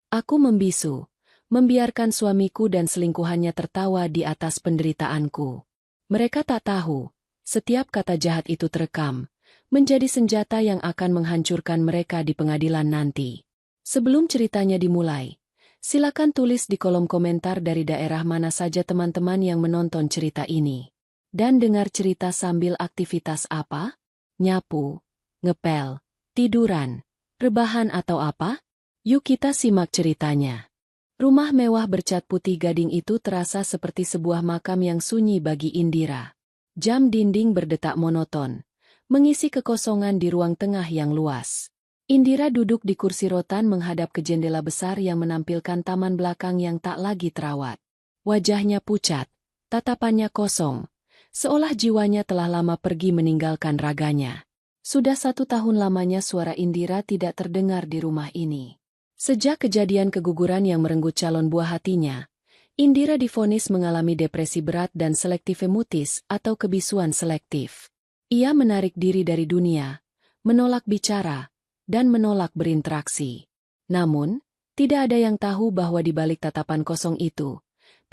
Aku membisu, membiarkan suamiku dan selingkuhannya tertawa di atas penderitaanku. Mereka tak tahu, setiap kata jahat itu terekam, menjadi senjata yang akan menghancurkan mereka di pengadilan nanti. Sebelum ceritanya dimulai, silakan tulis di kolom komentar dari daerah mana saja teman-teman yang menonton cerita ini. Dan dengar cerita sambil aktivitas apa? Nyapu, ngepel, tiduran, rebahan atau apa? Yuk kita simak ceritanya. Rumah mewah bercat putih gading itu terasa seperti sebuah makam yang sunyi bagi Indira. Jam dinding berdetak monoton, mengisi kekosongan di ruang tengah yang luas. Indira duduk di kursi rotan menghadap ke jendela besar yang menampilkan taman belakang yang tak lagi terawat. Wajahnya pucat, tatapannya kosong, seolah jiwanya telah lama pergi meninggalkan raganya. Sudah 1 tahun lamanya suara Indira tidak terdengar di rumah ini. Sejak kejadian keguguran yang merenggut calon buah hatinya, Indira divonis mengalami depresi berat dan selektivimutis atau kebisuan selektif. Ia menarik diri dari dunia, menolak bicara, dan menolak berinteraksi. Namun, tidak ada yang tahu bahwa di balik tatapan kosong itu,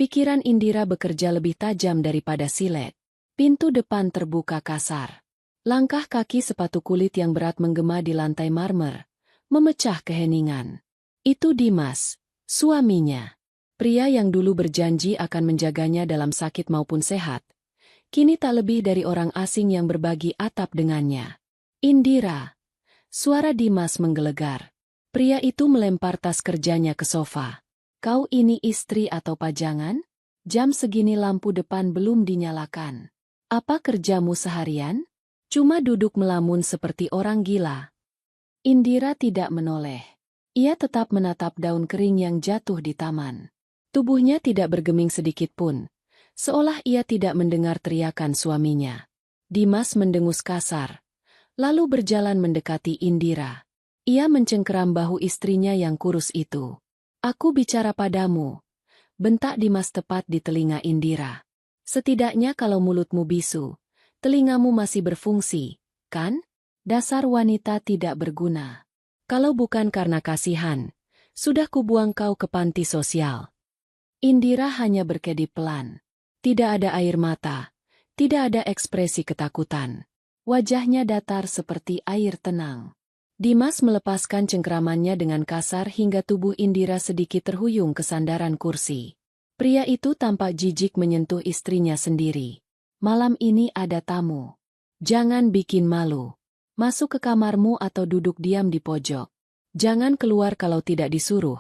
pikiran Indira bekerja lebih tajam daripada silet. Pintu depan terbuka kasar. Langkah kaki sepatu kulit yang berat menggema di lantai marmer, memecah keheningan. Itu Dimas, suaminya. Pria yang dulu berjanji akan menjaganya dalam sakit maupun sehat. Kini tak lebih dari orang asing yang berbagi atap dengannya. Indira. Suara Dimas menggelegar. Pria itu melempar tas kerjanya ke sofa. Kau ini istri atau pajangan? Jam segini lampu depan belum dinyalakan. Apa kerjamu seharian? Cuma duduk melamun seperti orang gila. Indira tidak menoleh. Ia tetap menatap daun kering yang jatuh di taman. Tubuhnya tidak bergeming sedikit pun, seolah ia tidak mendengar teriakan suaminya. Dimas mendengus kasar, lalu berjalan mendekati Indira. Ia mencengkeram bahu istrinya yang kurus itu. Aku bicara padamu, bentak Dimas tepat di telinga Indira. Setidaknya kalau mulutmu bisu, telingamu masih berfungsi, kan? Dasar wanita tidak berguna. Kalau bukan karena kasihan, sudah kubuang kau ke panti sosial. Indira hanya berkedip pelan. Tidak ada air mata, tidak ada ekspresi ketakutan. Wajahnya datar seperti air tenang. Dimas melepaskan cengkeramannya dengan kasar hingga tubuh Indira sedikit terhuyung ke sandaran kursi. Pria itu tampak jijik menyentuh istrinya sendiri. Malam ini ada tamu. Jangan bikin malu. Masuk ke kamarmu atau duduk diam di pojok. Jangan keluar kalau tidak disuruh.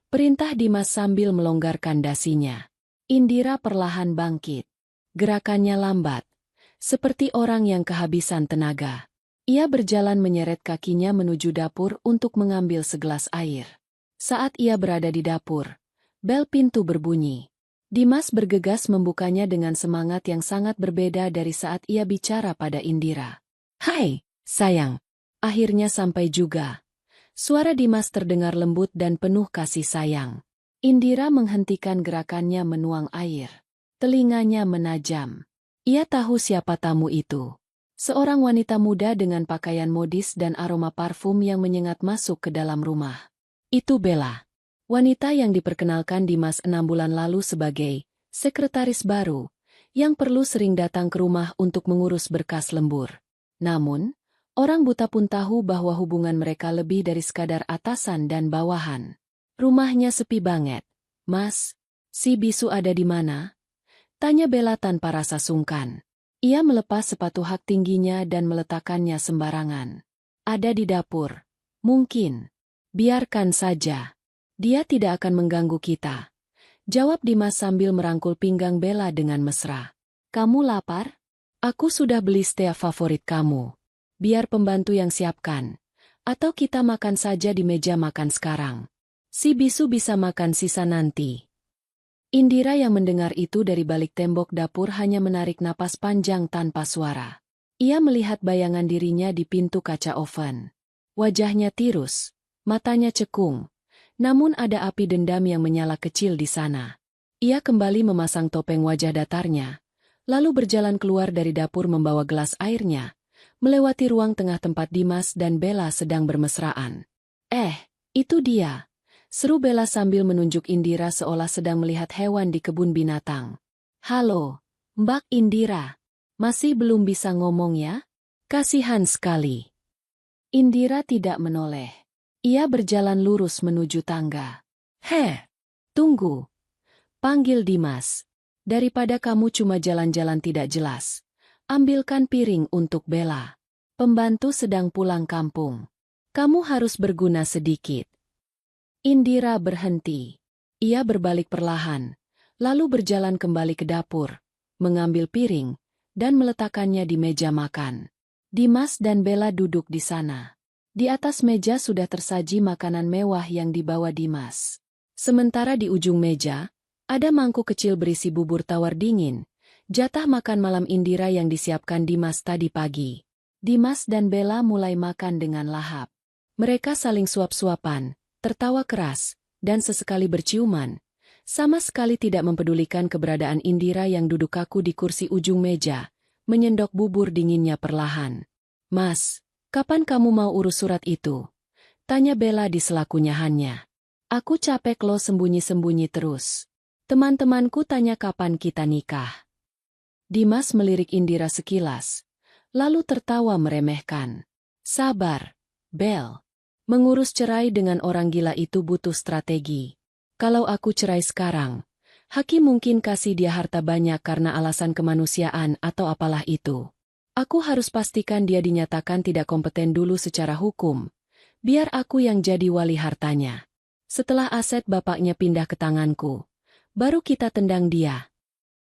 Perintah Dimas sambil melonggarkan dasinya. Indira perlahan bangkit. Gerakannya lambat, seperti orang yang kehabisan tenaga. Ia berjalan menyeret kakinya menuju dapur untuk mengambil segelas air. Saat ia berada di dapur, bel pintu berbunyi. Dimas bergegas membukanya dengan semangat yang sangat berbeda dari saat ia bicara pada Indira. Hai! Sayang, akhirnya sampai juga. Suara Dimas terdengar lembut dan penuh kasih sayang. Indira menghentikan gerakannya menuang air. Telinganya menajam. Ia tahu siapa tamu itu. Seorang wanita muda dengan pakaian modis dan aroma parfum yang menyengat masuk ke dalam rumah. Itu Bella. Wanita yang diperkenalkan Dimas 6 bulan lalu sebagai sekretaris baru, yang perlu sering datang ke rumah untuk mengurus berkas lembur. Namun, orang buta pun tahu bahwa hubungan mereka lebih dari sekadar atasan dan bawahan. Rumahnya sepi banget. Mas, si bisu ada di mana? Tanya Bella tanpa rasa sungkan. Ia melepas sepatu hak tingginya dan meletakkannya sembarangan. Ada di dapur. Mungkin. Biarkan saja. Dia tidak akan mengganggu kita. Jawab Dimas sambil merangkul pinggang Bella dengan mesra. Kamu lapar? Aku sudah beli steak favorit kamu. Biar pembantu yang siapkan. Atau kita makan saja di meja makan sekarang. Si bisu bisa makan sisa nanti. Indira yang mendengar itu dari balik tembok dapur hanya menarik napas panjang tanpa suara. Ia melihat bayangan dirinya di pintu kaca oven. Wajahnya tirus, matanya cekung. Namun ada api dendam yang menyala kecil di sana. Ia kembali memasang topeng wajah datarnya, lalu berjalan keluar dari dapur membawa gelas airnya, melewati ruang tengah tempat Dimas dan Bella sedang bermesraan. Itu dia. Seru Bella sambil menunjuk Indira seolah sedang melihat hewan di kebun binatang. Halo, Mbak Indira. Masih belum bisa ngomong ya? Kasihan sekali. Indira tidak menoleh. Ia berjalan lurus menuju tangga. Tunggu. Panggil Dimas. Daripada kamu cuma jalan-jalan tidak jelas. Ambilkan piring untuk Bella. Pembantu sedang pulang kampung. Kamu harus berguna sedikit. Indira berhenti. Ia berbalik perlahan, lalu berjalan kembali ke dapur, mengambil piring, dan meletakkannya di meja makan. Dimas dan Bella duduk di sana. Di atas meja sudah tersaji makanan mewah yang dibawa Dimas. Sementara di ujung meja, ada mangkuk kecil berisi bubur tawar dingin, jatah makan malam Indira yang disiapkan Dimas tadi pagi. Dimas dan Bella mulai makan dengan lahap. Mereka saling suap-suapan, tertawa keras, dan sesekali berciuman, sama sekali tidak mempedulikan keberadaan Indira yang duduk kaku di kursi ujung meja, menyendok bubur dinginnya perlahan. Mas, kapan kamu mau urus surat itu? Tanya Bella di sela kunyahannya. Aku capek lo sembunyi-sembunyi terus. Teman-temanku tanya kapan kita nikah. Dimas melirik Indira sekilas, lalu tertawa meremehkan. Sabar, Bel. Mengurus cerai dengan orang gila itu butuh strategi. Kalau aku cerai sekarang, hakim mungkin kasih dia harta banyak karena alasan kemanusiaan atau apalah itu. Aku harus pastikan dia dinyatakan tidak kompeten dulu secara hukum. Biar aku yang jadi wali hartanya. Setelah aset bapaknya pindah ke tanganku, baru kita tendang dia.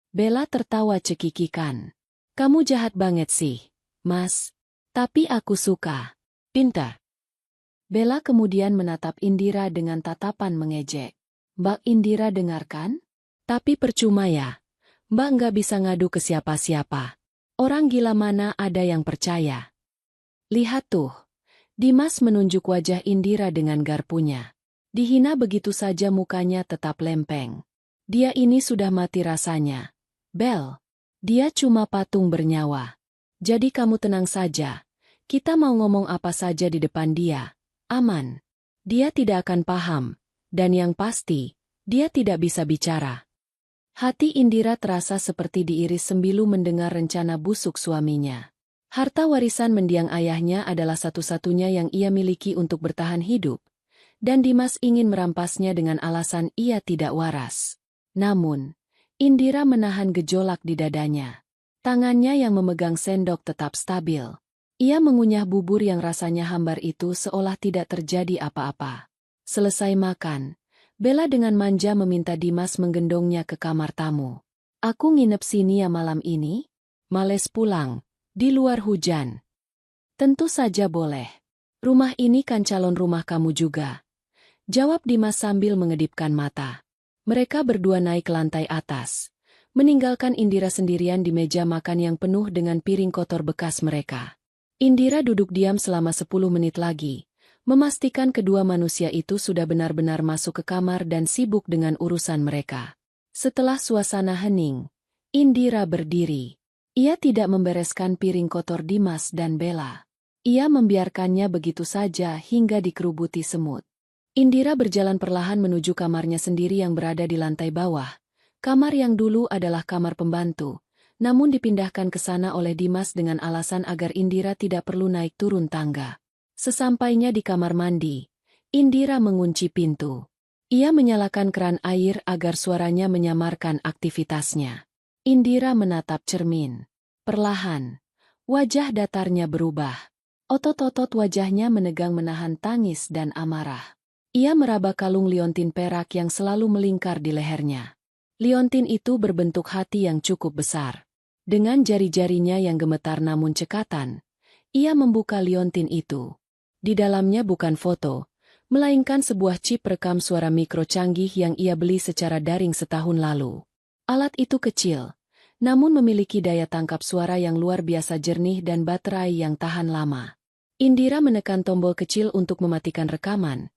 Bella tertawa cekikikan. Kamu jahat banget sih, Mas. Tapi aku suka. Pintar. Bella kemudian menatap Indira dengan tatapan mengejek. Mbak Indira dengarkan? Tapi percuma ya. Mbak nggak bisa ngadu ke siapa-siapa. Orang gila mana ada yang percaya. Lihat tuh. Dimas menunjuk wajah Indira dengan garpunya. Dihina begitu saja mukanya tetap lempeng. Dia ini sudah mati rasanya. Bel. Dia cuma patung bernyawa. Jadi kamu tenang saja. Kita mau ngomong apa saja di depan dia. Aman. Dia tidak akan paham. Dan yang pasti, dia tidak bisa bicara. Hati Indira terasa seperti diiris sembilu mendengar rencana busuk suaminya. Harta warisan mendiang ayahnya adalah satu-satunya yang ia miliki untuk bertahan hidup. Dan Dimas ingin merampasnya dengan alasan ia tidak waras. Namun, Indira menahan gejolak di dadanya. Tangannya yang memegang sendok tetap stabil. Ia mengunyah bubur yang rasanya hambar itu seolah tidak terjadi apa-apa. Selesai makan, Bella dengan manja meminta Dimas menggendongnya ke kamar tamu. Aku nginep sini ya malam ini? Males pulang, di luar hujan. Tentu saja boleh. Rumah ini kan calon rumah kamu juga. Jawab Dimas sambil mengedipkan mata. Mereka berdua naik ke lantai atas, meninggalkan Indira sendirian di meja makan yang penuh dengan piring kotor bekas mereka. Indira duduk diam selama 10 menit lagi, memastikan kedua manusia itu sudah benar-benar masuk ke kamar dan sibuk dengan urusan mereka. Setelah suasana hening, Indira berdiri. Ia tidak membereskan piring kotor Dimas dan Bella. Ia membiarkannya begitu saja hingga dikerubuti semut. Indira berjalan perlahan menuju kamarnya sendiri yang berada di lantai bawah. Kamar yang dulu adalah kamar pembantu, namun dipindahkan ke sana oleh Dimas dengan alasan agar Indira tidak perlu naik turun tangga. Sesampainya di kamar mandi, Indira mengunci pintu. Ia menyalakan keran air agar suaranya menyamarkan aktivitasnya. Indira menatap cermin. Perlahan, wajah datarnya berubah. Otot-otot wajahnya menegang menahan tangis dan amarah. Ia meraba kalung liontin perak yang selalu melingkar di lehernya. Liontin itu berbentuk hati yang cukup besar. Dengan jari-jarinya yang gemetar namun cekatan, ia membuka liontin itu. Di dalamnya bukan foto, melainkan sebuah chip rekam suara mikro canggih yang ia beli secara daring setahun lalu. Alat itu kecil, namun memiliki daya tangkap suara yang luar biasa jernih dan baterai yang tahan lama. Indira menekan tombol kecil untuk mematikan rekaman,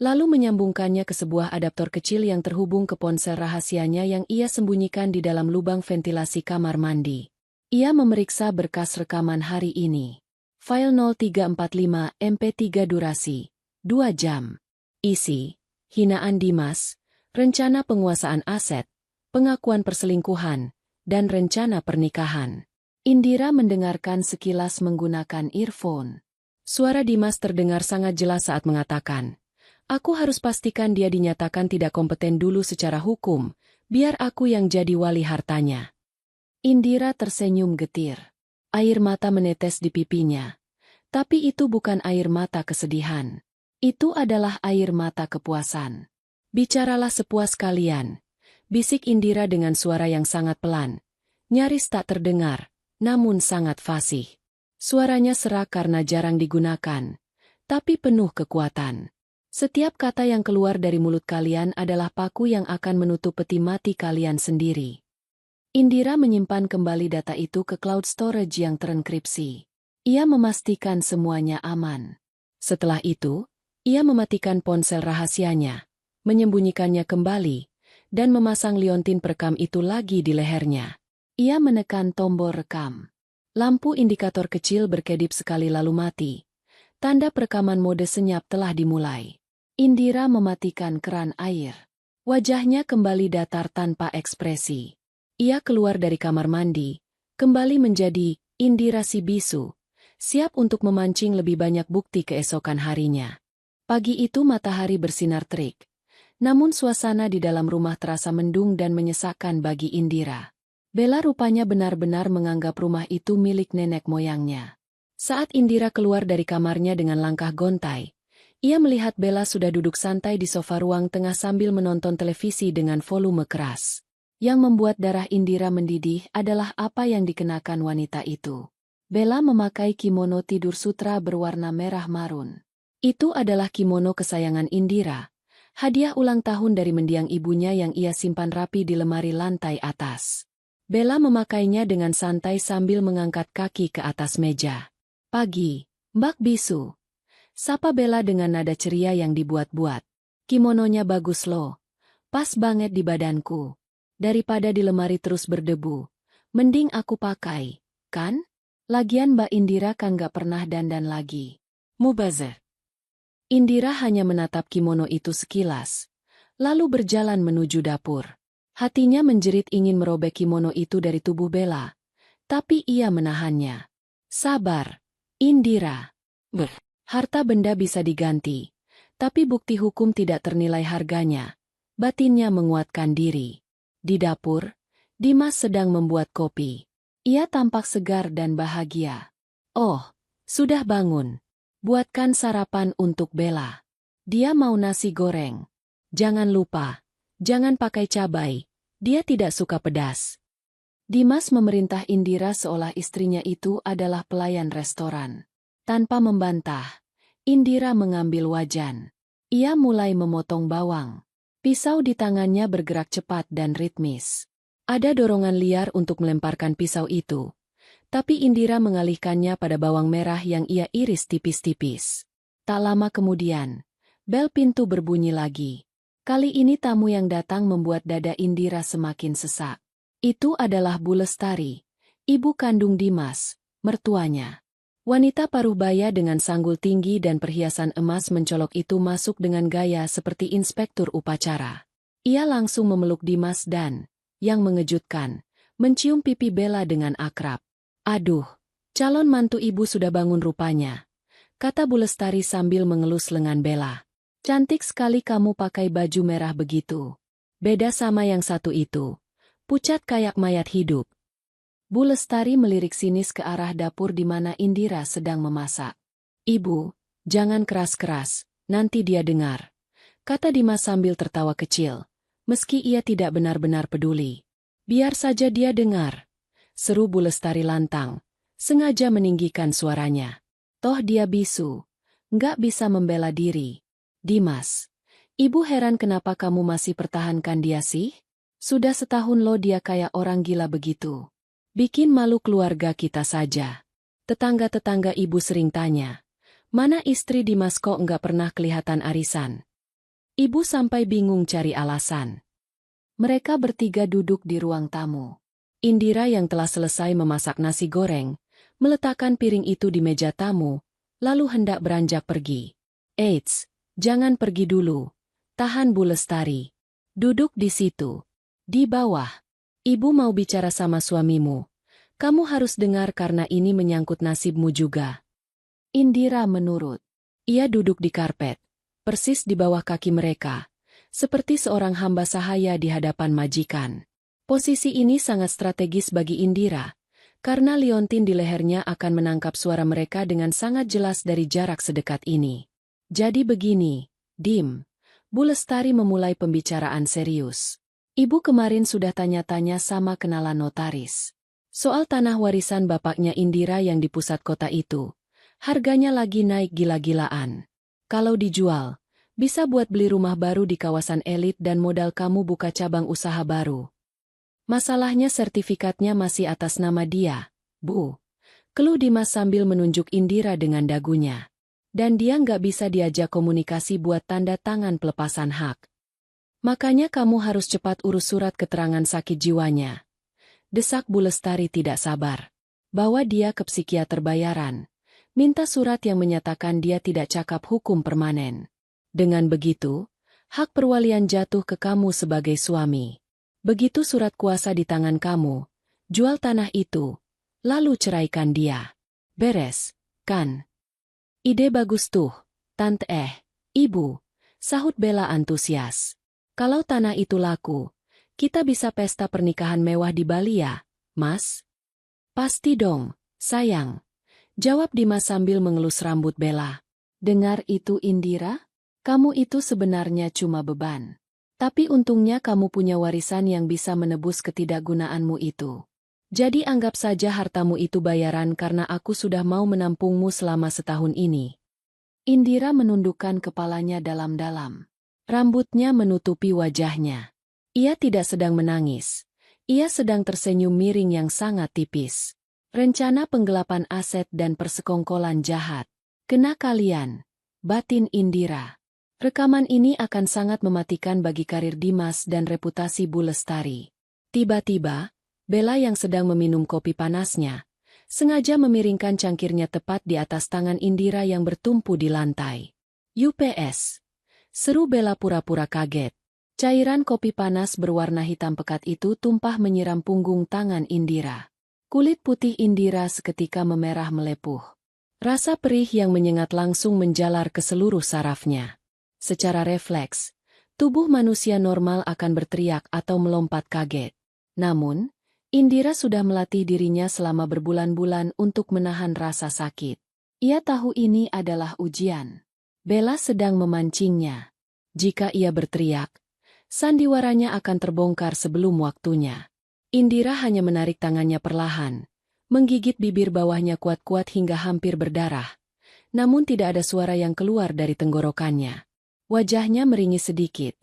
lalu menyambungkannya ke sebuah adaptor kecil yang terhubung ke ponsel rahasianya yang ia sembunyikan di dalam lubang ventilasi kamar mandi. Ia memeriksa berkas rekaman hari ini. File 0345 MP3 durasi 2 jam. Isi: hinaan Dimas, rencana penguasaan aset, pengakuan perselingkuhan, dan rencana pernikahan. Indira mendengarkan sekilas menggunakan earphone. Suara Dimas terdengar sangat jelas saat mengatakan, "Aku harus pastikan dia dinyatakan tidak kompeten dulu secara hukum, biar aku yang jadi wali hartanya." Indira tersenyum getir. Air mata menetes di pipinya. Tapi itu bukan air mata kesedihan. Itu adalah air mata kepuasan. "Bicaralah sepuas kalian," bisik Indira dengan suara yang sangat pelan. Nyaris tak terdengar, namun sangat fasih. Suaranya serak karena jarang digunakan, tapi penuh kekuatan. "Setiap kata yang keluar dari mulut kalian adalah paku yang akan menutup peti mati kalian sendiri." Indira menyimpan kembali data itu ke cloud storage yang terenkripsi. Ia memastikan semuanya aman. Setelah itu, ia mematikan ponsel rahasianya, menyembunyikannya kembali, dan memasang liontin perekam itu lagi di lehernya. Ia menekan tombol rekam. Lampu indikator kecil berkedip sekali lalu mati. Tanda perekaman mode senyap telah dimulai. Indira mematikan keran air. Wajahnya kembali datar tanpa ekspresi. Ia keluar dari kamar mandi, kembali menjadi Indira si bisu, siap untuk memancing lebih banyak bukti keesokan harinya. Pagi itu matahari bersinar terik, namun suasana di dalam rumah terasa mendung dan menyesakkan bagi Indira. Bella rupanya benar-benar menganggap rumah itu milik nenek moyangnya. Saat Indira keluar dari kamarnya dengan langkah gontai, ia melihat Bella sudah duduk santai di sofa ruang tengah sambil menonton televisi dengan volume keras. Yang membuat darah Indira mendidih adalah apa yang dikenakan wanita itu. Bella memakai kimono tidur sutra berwarna merah marun. Itu adalah kimono kesayangan Indira, hadiah ulang tahun dari mendiang ibunya yang ia simpan rapi di lemari lantai atas. Bella memakainya dengan santai sambil mengangkat kaki ke atas meja. "Pagi, Mbak Bisu," sapa Bella dengan nada ceria yang dibuat-buat. "Kimononya bagus loh, pas banget di badanku. Daripada di lemari terus berdebu, mending aku pakai, kan? Lagian Mbak Indira kan gak pernah dandan lagi." Mubazir. Indira hanya menatap kimono itu sekilas, lalu berjalan menuju dapur. Hatinya menjerit ingin merobek kimono itu dari tubuh Bella, tapi ia menahannya. "Sabar, Indira. Harta benda bisa diganti, tapi bukti hukum tidak ternilai harganya." Batinnya menguatkan diri. Di dapur, Dimas sedang membuat kopi. Ia tampak segar dan bahagia. "Oh, sudah bangun. Buatkan sarapan untuk Bella. Dia mau nasi goreng. Jangan lupa, jangan pakai cabai. Dia tidak suka pedas." Dimas memerintah Indira seolah istrinya itu adalah pelayan restoran. Tanpa membantah, Indira mengambil wajan. Ia mulai memotong bawang. Pisau di tangannya bergerak cepat dan ritmis. Ada dorongan liar untuk melemparkan pisau itu, tapi Indira mengalihkannya pada bawang merah yang ia iris tipis-tipis. Tak lama kemudian, bel pintu berbunyi lagi. Kali ini tamu yang datang membuat dada Indira semakin sesak. Itu adalah Bu Lestari, ibu kandung Dimas, mertuanya. Wanita paruh baya dengan sanggul tinggi dan perhiasan emas mencolok itu masuk dengan gaya seperti inspektur upacara. Ia langsung memeluk Dimas dan, yang mengejutkan, mencium pipi Bella dengan akrab. "Aduh, calon mantu ibu sudah bangun rupanya," kata Bu Lestari sambil mengelus lengan Bella. "Cantik sekali kamu pakai baju merah begitu. Beda sama yang satu itu, pucat kayak mayat hidup." Bu Lestari melirik sinis ke arah dapur di mana Indira sedang memasak. "Ibu, jangan keras-keras, nanti dia dengar," kata Dimas sambil tertawa kecil, meski ia tidak benar-benar peduli. "Biar saja dia dengar," seru Bu Lestari lantang, sengaja meninggikan suaranya. "Toh dia bisu, nggak bisa membela diri." "Dimas, ibu heran kenapa kamu masih pertahankan dia sih? Sudah setahun loh dia kayak orang gila begitu. Bikin malu keluarga kita saja." Tetangga-tetangga ibu sering tanya, "Mana istri Dimas kok nggak pernah kelihatan arisan?" Ibu sampai bingung cari alasan. Mereka bertiga duduk di ruang tamu. Indira yang telah selesai memasak nasi goreng, meletakkan piring itu di meja tamu, lalu hendak beranjak pergi. "Eits, jangan pergi dulu. Tahan Bu Lestari. Duduk di situ. Di bawah. Ibu mau bicara sama suamimu. Kamu harus dengar karena ini menyangkut nasibmu juga. Indira menurut. Ia duduk di karpet, persis di bawah kaki mereka, seperti seorang hamba sahaya di hadapan majikan. Posisi ini sangat strategis bagi Indira, karena liontin di lehernya akan menangkap suara mereka dengan sangat jelas dari jarak sedekat ini. Jadi begini, Dim. Bu Lestari memulai pembicaraan serius. Ibu kemarin sudah tanya-tanya sama kenalan notaris. Soal tanah warisan bapaknya Indira yang di pusat kota itu. Harganya lagi naik gila-gilaan. Kalau dijual, bisa buat beli rumah baru di kawasan elit dan modal kamu buka cabang usaha baru. Masalahnya sertifikatnya masih atas nama dia, Bu. Keluh Dimas sambil menunjuk Indira dengan dagunya. Dan dia nggak bisa diajak komunikasi buat tanda tangan pelepasan hak. Makanya kamu harus cepat urus surat keterangan sakit jiwanya. Desak Bu Lestari tidak sabar. Bawa dia ke psikiater bayaran. Minta surat yang menyatakan dia tidak cakap hukum permanen. Dengan begitu, hak perwalian jatuh ke kamu sebagai suami. Begitu surat kuasa di tangan kamu, jual tanah itu, lalu ceraikan dia. Beres, kan? Ide bagus tuh, Tante Ibu, sahut Bella antusias. Kalau tanah itu laku, kita bisa pesta pernikahan mewah di Bali ya, Mas? Pasti dong, sayang. Jawab Dimas sambil mengelus rambut Bella. Dengar itu Indira? Kamu itu sebenarnya cuma beban. Tapi untungnya kamu punya warisan yang bisa menebus ketidakgunaanmu itu. Jadi anggap saja hartamu itu bayaran karena aku sudah mau menampungmu selama setahun ini. Indira menundukkan kepalanya dalam-dalam. Rambutnya menutupi wajahnya. Ia tidak sedang menangis. Ia sedang tersenyum miring yang sangat tipis. Rencana penggelapan aset dan persekongkolan jahat. Kena kalian, batin Indira. Rekaman ini akan sangat mematikan bagi karir Dimas dan reputasi Bu Lestari. Tiba-tiba, Bella yang sedang meminum kopi panasnya, sengaja memiringkan cangkirnya tepat di atas tangan Indira yang bertumpu di lantai. UPS. Seru Bella pura-pura kaget. Cairan kopi panas berwarna hitam pekat itu tumpah menyiram punggung tangan Indira. Kulit putih Indira seketika memerah melepuh. Rasa perih yang menyengat langsung menjalar ke seluruh sarafnya. Secara refleks, tubuh manusia normal akan berteriak atau melompat kaget. Namun, Indira sudah melatih dirinya selama berbulan-bulan untuk menahan rasa sakit. Ia tahu ini adalah ujian. Bella sedang memancingnya. Jika ia berteriak, sandiwaranya akan terbongkar sebelum waktunya. Indira hanya menarik tangannya perlahan, menggigit bibir bawahnya kuat-kuat hingga hampir berdarah. Namun tidak ada suara yang keluar dari tenggorokannya. Wajahnya meringis sedikit,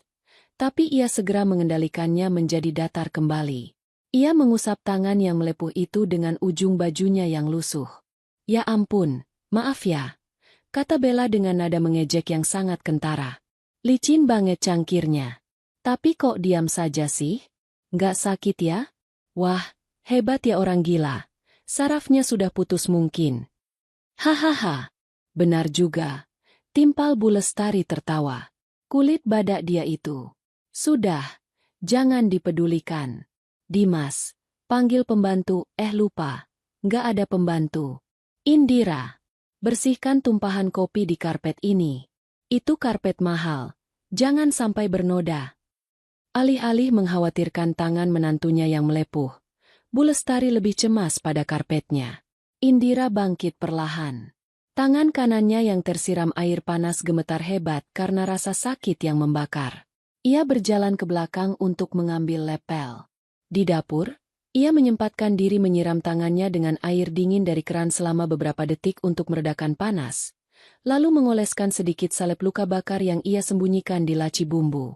tapi ia segera mengendalikannya menjadi datar kembali. Ia mengusap tangan yang melepuh itu dengan ujung bajunya yang lusuh. Ya ampun, maaf ya, kata Bella dengan nada mengejek yang sangat kentara. Licin banget cangkirnya. Tapi kok diam saja sih? Nggak sakit ya? Wah, hebat ya orang gila. Sarafnya sudah putus mungkin. Hahaha, benar juga. Timpal Bu Lestari tertawa. Kulit badak dia itu. Sudah, jangan dipedulikan. Dimas, panggil pembantu, lupa. Nggak ada pembantu. Indira, bersihkan tumpahan kopi di karpet ini. Itu karpet mahal. Jangan sampai bernoda. Alih-alih mengkhawatirkan tangan menantunya yang melepuh, Bu Lestari lebih cemas pada karpetnya. Indira bangkit perlahan. Tangan kanannya yang tersiram air panas gemetar hebat karena rasa sakit yang membakar. Ia berjalan ke belakang untuk mengambil lepel. Di dapur, ia menyempatkan diri menyiram tangannya dengan air dingin dari keran selama beberapa detik untuk meredakan panas, lalu mengoleskan sedikit salep luka bakar yang ia sembunyikan di laci bumbu.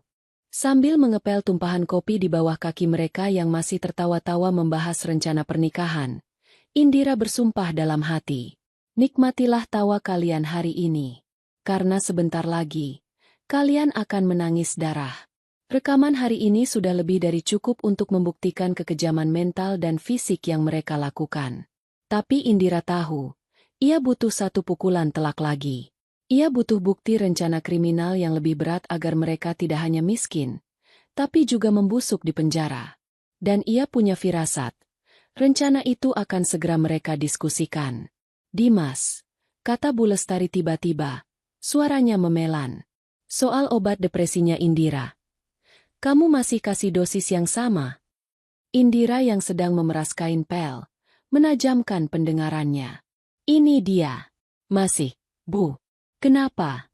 Sambil mengepel tumpahan kopi di bawah kaki mereka yang masih tertawa-tawa membahas rencana pernikahan, Indira bersumpah dalam hati. Nikmatilah tawa kalian hari ini. Karena sebentar lagi, kalian akan menangis darah. Rekaman hari ini sudah lebih dari cukup untuk membuktikan kekejaman mental dan fisik yang mereka lakukan. Tapi Indira tahu, ia butuh satu pukulan telak lagi. Ia butuh bukti rencana kriminal yang lebih berat agar mereka tidak hanya miskin, tapi juga membusuk di penjara. Dan ia punya firasat. Rencana itu akan segera mereka diskusikan. Dimas, kata Bu Lestari tiba-tiba. Suaranya memelan. Soal obat depresinya Indira. Kamu masih kasih dosis yang sama? Indira yang sedang memeras kain pel, menajamkan pendengarannya. Ini dia. Masih, Bu. Kenapa?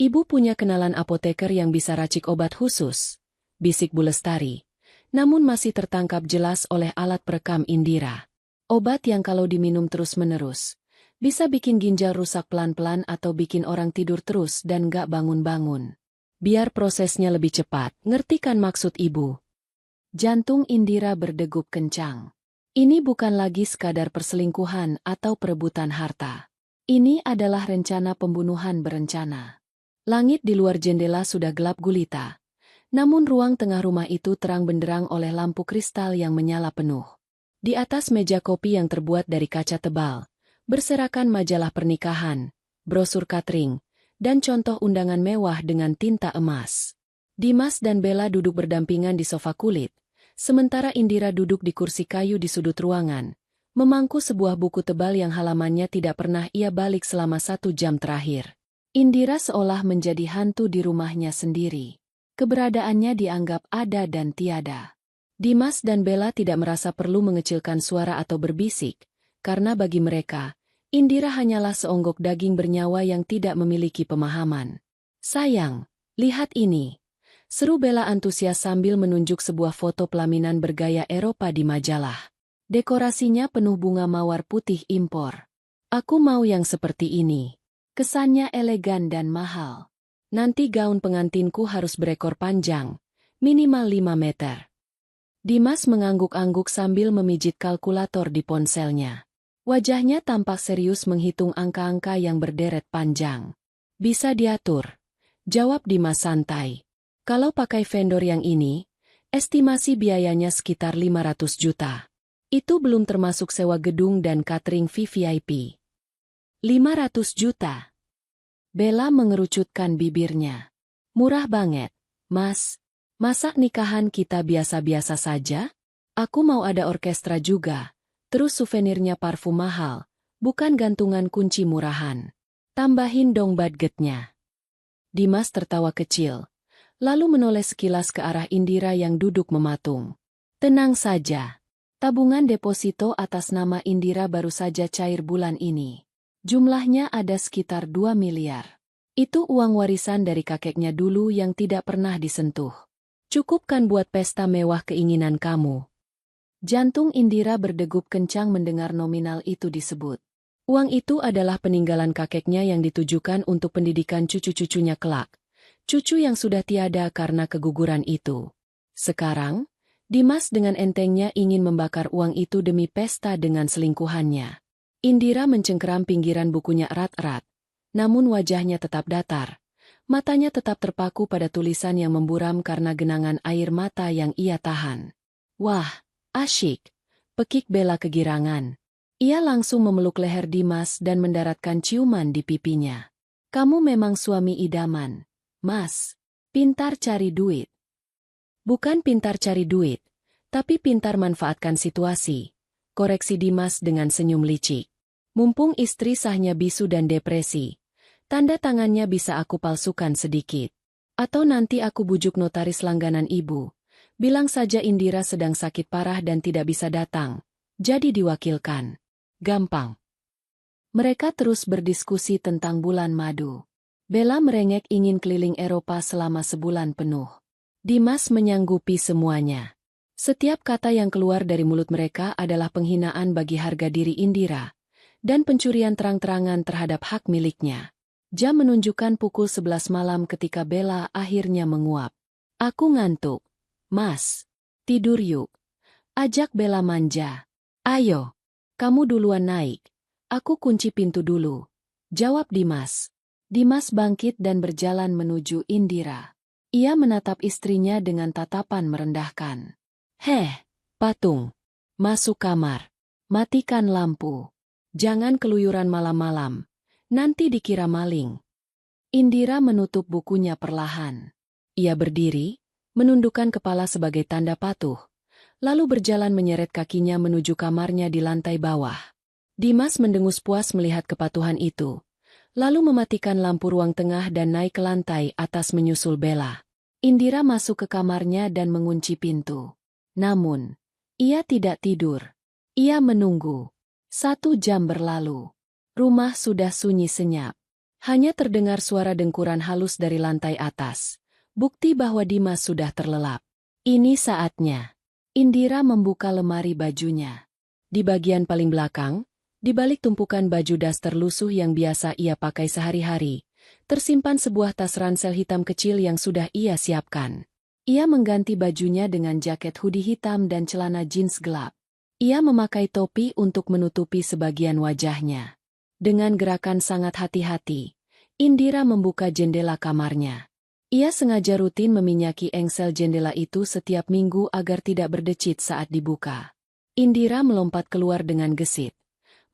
Ibu punya kenalan apoteker yang bisa racik obat khusus, bisik Bu Lestari. Namun masih tertangkap jelas oleh alat perekam Indira. Obat yang kalau diminum terus-menerus, bisa bikin ginjal rusak pelan-pelan atau bikin orang tidur terus dan gak bangun-bangun. Biar prosesnya lebih cepat, ngerti kan maksud ibu? Jantung Indira berdegup kencang. Ini bukan lagi sekadar perselingkuhan atau perebutan harta. Ini adalah rencana pembunuhan berencana. Langit di luar jendela sudah gelap gulita. Namun ruang tengah rumah itu terang benderang oleh lampu kristal yang menyala penuh. Di atas meja kopi yang terbuat dari kaca tebal, berserakan majalah pernikahan, brosur catering, dan contoh undangan mewah dengan tinta emas. Dimas dan Bella duduk berdampingan di sofa kulit, sementara Indira duduk di kursi kayu di sudut ruangan, memangku sebuah buku tebal yang halamannya tidak pernah ia balik selama 1 jam terakhir. Indira seolah menjadi hantu di rumahnya sendiri. Keberadaannya dianggap ada dan tiada. Dimas dan Bella tidak merasa perlu mengecilkan suara atau berbisik, karena bagi mereka, Indira hanyalah seonggok daging bernyawa yang tidak memiliki pemahaman. Sayang, lihat ini. Seru Bella antusias sambil menunjuk sebuah foto pelaminan bergaya Eropa di majalah. Dekorasinya penuh bunga mawar putih impor. Aku mau yang seperti ini. Kesannya elegan dan mahal. Nanti gaun pengantinku harus berekor panjang, minimal 5 meter. Dimas mengangguk-angguk sambil memijit kalkulator di ponselnya. Wajahnya tampak serius menghitung angka-angka yang berderet panjang. Bisa diatur, jawab Dimas santai. Kalau pakai vendor yang ini, estimasi biayanya sekitar 500 juta. Itu belum termasuk sewa gedung dan catering VVIP. 500 juta. Bella mengerucutkan bibirnya. Murah banget, Mas. Masa nikahan kita biasa-biasa saja? Aku mau ada orkestra juga. Terus souvenirnya parfum mahal, bukan gantungan kunci murahan. Tambahin dong budgetnya. Dimas tertawa kecil, lalu menoleh sekilas ke arah Indira yang duduk mematung. Tenang saja. Tabungan deposito atas nama Indira baru saja cair bulan ini. Jumlahnya ada sekitar 2 miliar. Itu uang warisan dari kakeknya dulu yang tidak pernah disentuh. Cukup kan buat pesta mewah keinginan kamu? Jantung Indira berdegup kencang mendengar nominal itu disebut. Uang itu adalah peninggalan kakeknya yang ditujukan untuk pendidikan cucu-cucunya kelak. Cucu yang sudah tiada karena keguguran itu. Sekarang, Dimas dengan entengnya ingin membakar uang itu demi pesta dengan selingkuhannya. Indira mencengkeram pinggiran bukunya erat-erat, namun wajahnya tetap datar. Matanya tetap terpaku pada tulisan yang memburam karena genangan air mata yang ia tahan. Wah, asyik, pekik Bella kegirangan. Ia langsung memeluk leher Dimas dan mendaratkan ciuman di pipinya. Kamu memang suami idaman, Mas. Pintar cari duit. Bukan pintar cari duit, tapi pintar manfaatkan situasi. Koreksi Dimas dengan senyum licik. Mumpung istri sahnya bisu dan depresi, tanda tangannya bisa aku palsukan sedikit. Atau nanti aku bujuk notaris langganan ibu. Bilang saja Indira sedang sakit parah dan tidak bisa datang. Jadi diwakilkan. Gampang. Mereka terus berdiskusi tentang bulan madu. Bella merengek ingin keliling Eropa selama sebulan penuh. Dimas menyanggupi semuanya. Setiap kata yang keluar dari mulut mereka adalah penghinaan bagi harga diri Indira, dan pencurian terang-terangan terhadap hak miliknya. Jam menunjukkan pukul 11 malam ketika Bella akhirnya menguap. Aku ngantuk. Mas, tidur yuk. Ajak Bella manja. Ayo, kamu duluan naik. Aku kunci pintu dulu. Jawab Dimas. Dimas bangkit dan berjalan menuju Indira. Ia menatap istrinya dengan tatapan merendahkan. Heh, patung. Masuk kamar. Matikan lampu. Jangan keluyuran malam-malam. Nanti dikira maling. Indira menutup bukunya perlahan. Ia berdiri, menundukkan kepala sebagai tanda patuh, lalu berjalan menyeret kakinya menuju kamarnya di lantai bawah. Dimas mendengus puas melihat kepatuhan itu, lalu mematikan lampu ruang tengah dan naik ke lantai atas menyusul Bella. Indira masuk ke kamarnya dan mengunci pintu. Namun, ia tidak tidur. Ia menunggu. 1 jam berlalu. Rumah sudah sunyi senyap. Hanya terdengar suara dengkuran halus dari lantai atas. Bukti bahwa Dimas sudah terlelap. Ini saatnya. Indira membuka lemari bajunya. Di bagian paling belakang, di balik tumpukan baju daster lusuh yang biasa ia pakai sehari-hari, tersimpan sebuah tas ransel hitam kecil yang sudah ia siapkan. Ia mengganti bajunya dengan jaket hoodie hitam dan celana jeans gelap. Ia memakai topi untuk menutupi sebagian wajahnya. Dengan gerakan sangat hati-hati, Indira membuka jendela kamarnya. Ia sengaja rutin meminyaki engsel jendela itu setiap minggu agar tidak berdecit saat dibuka. Indira melompat keluar dengan gesit,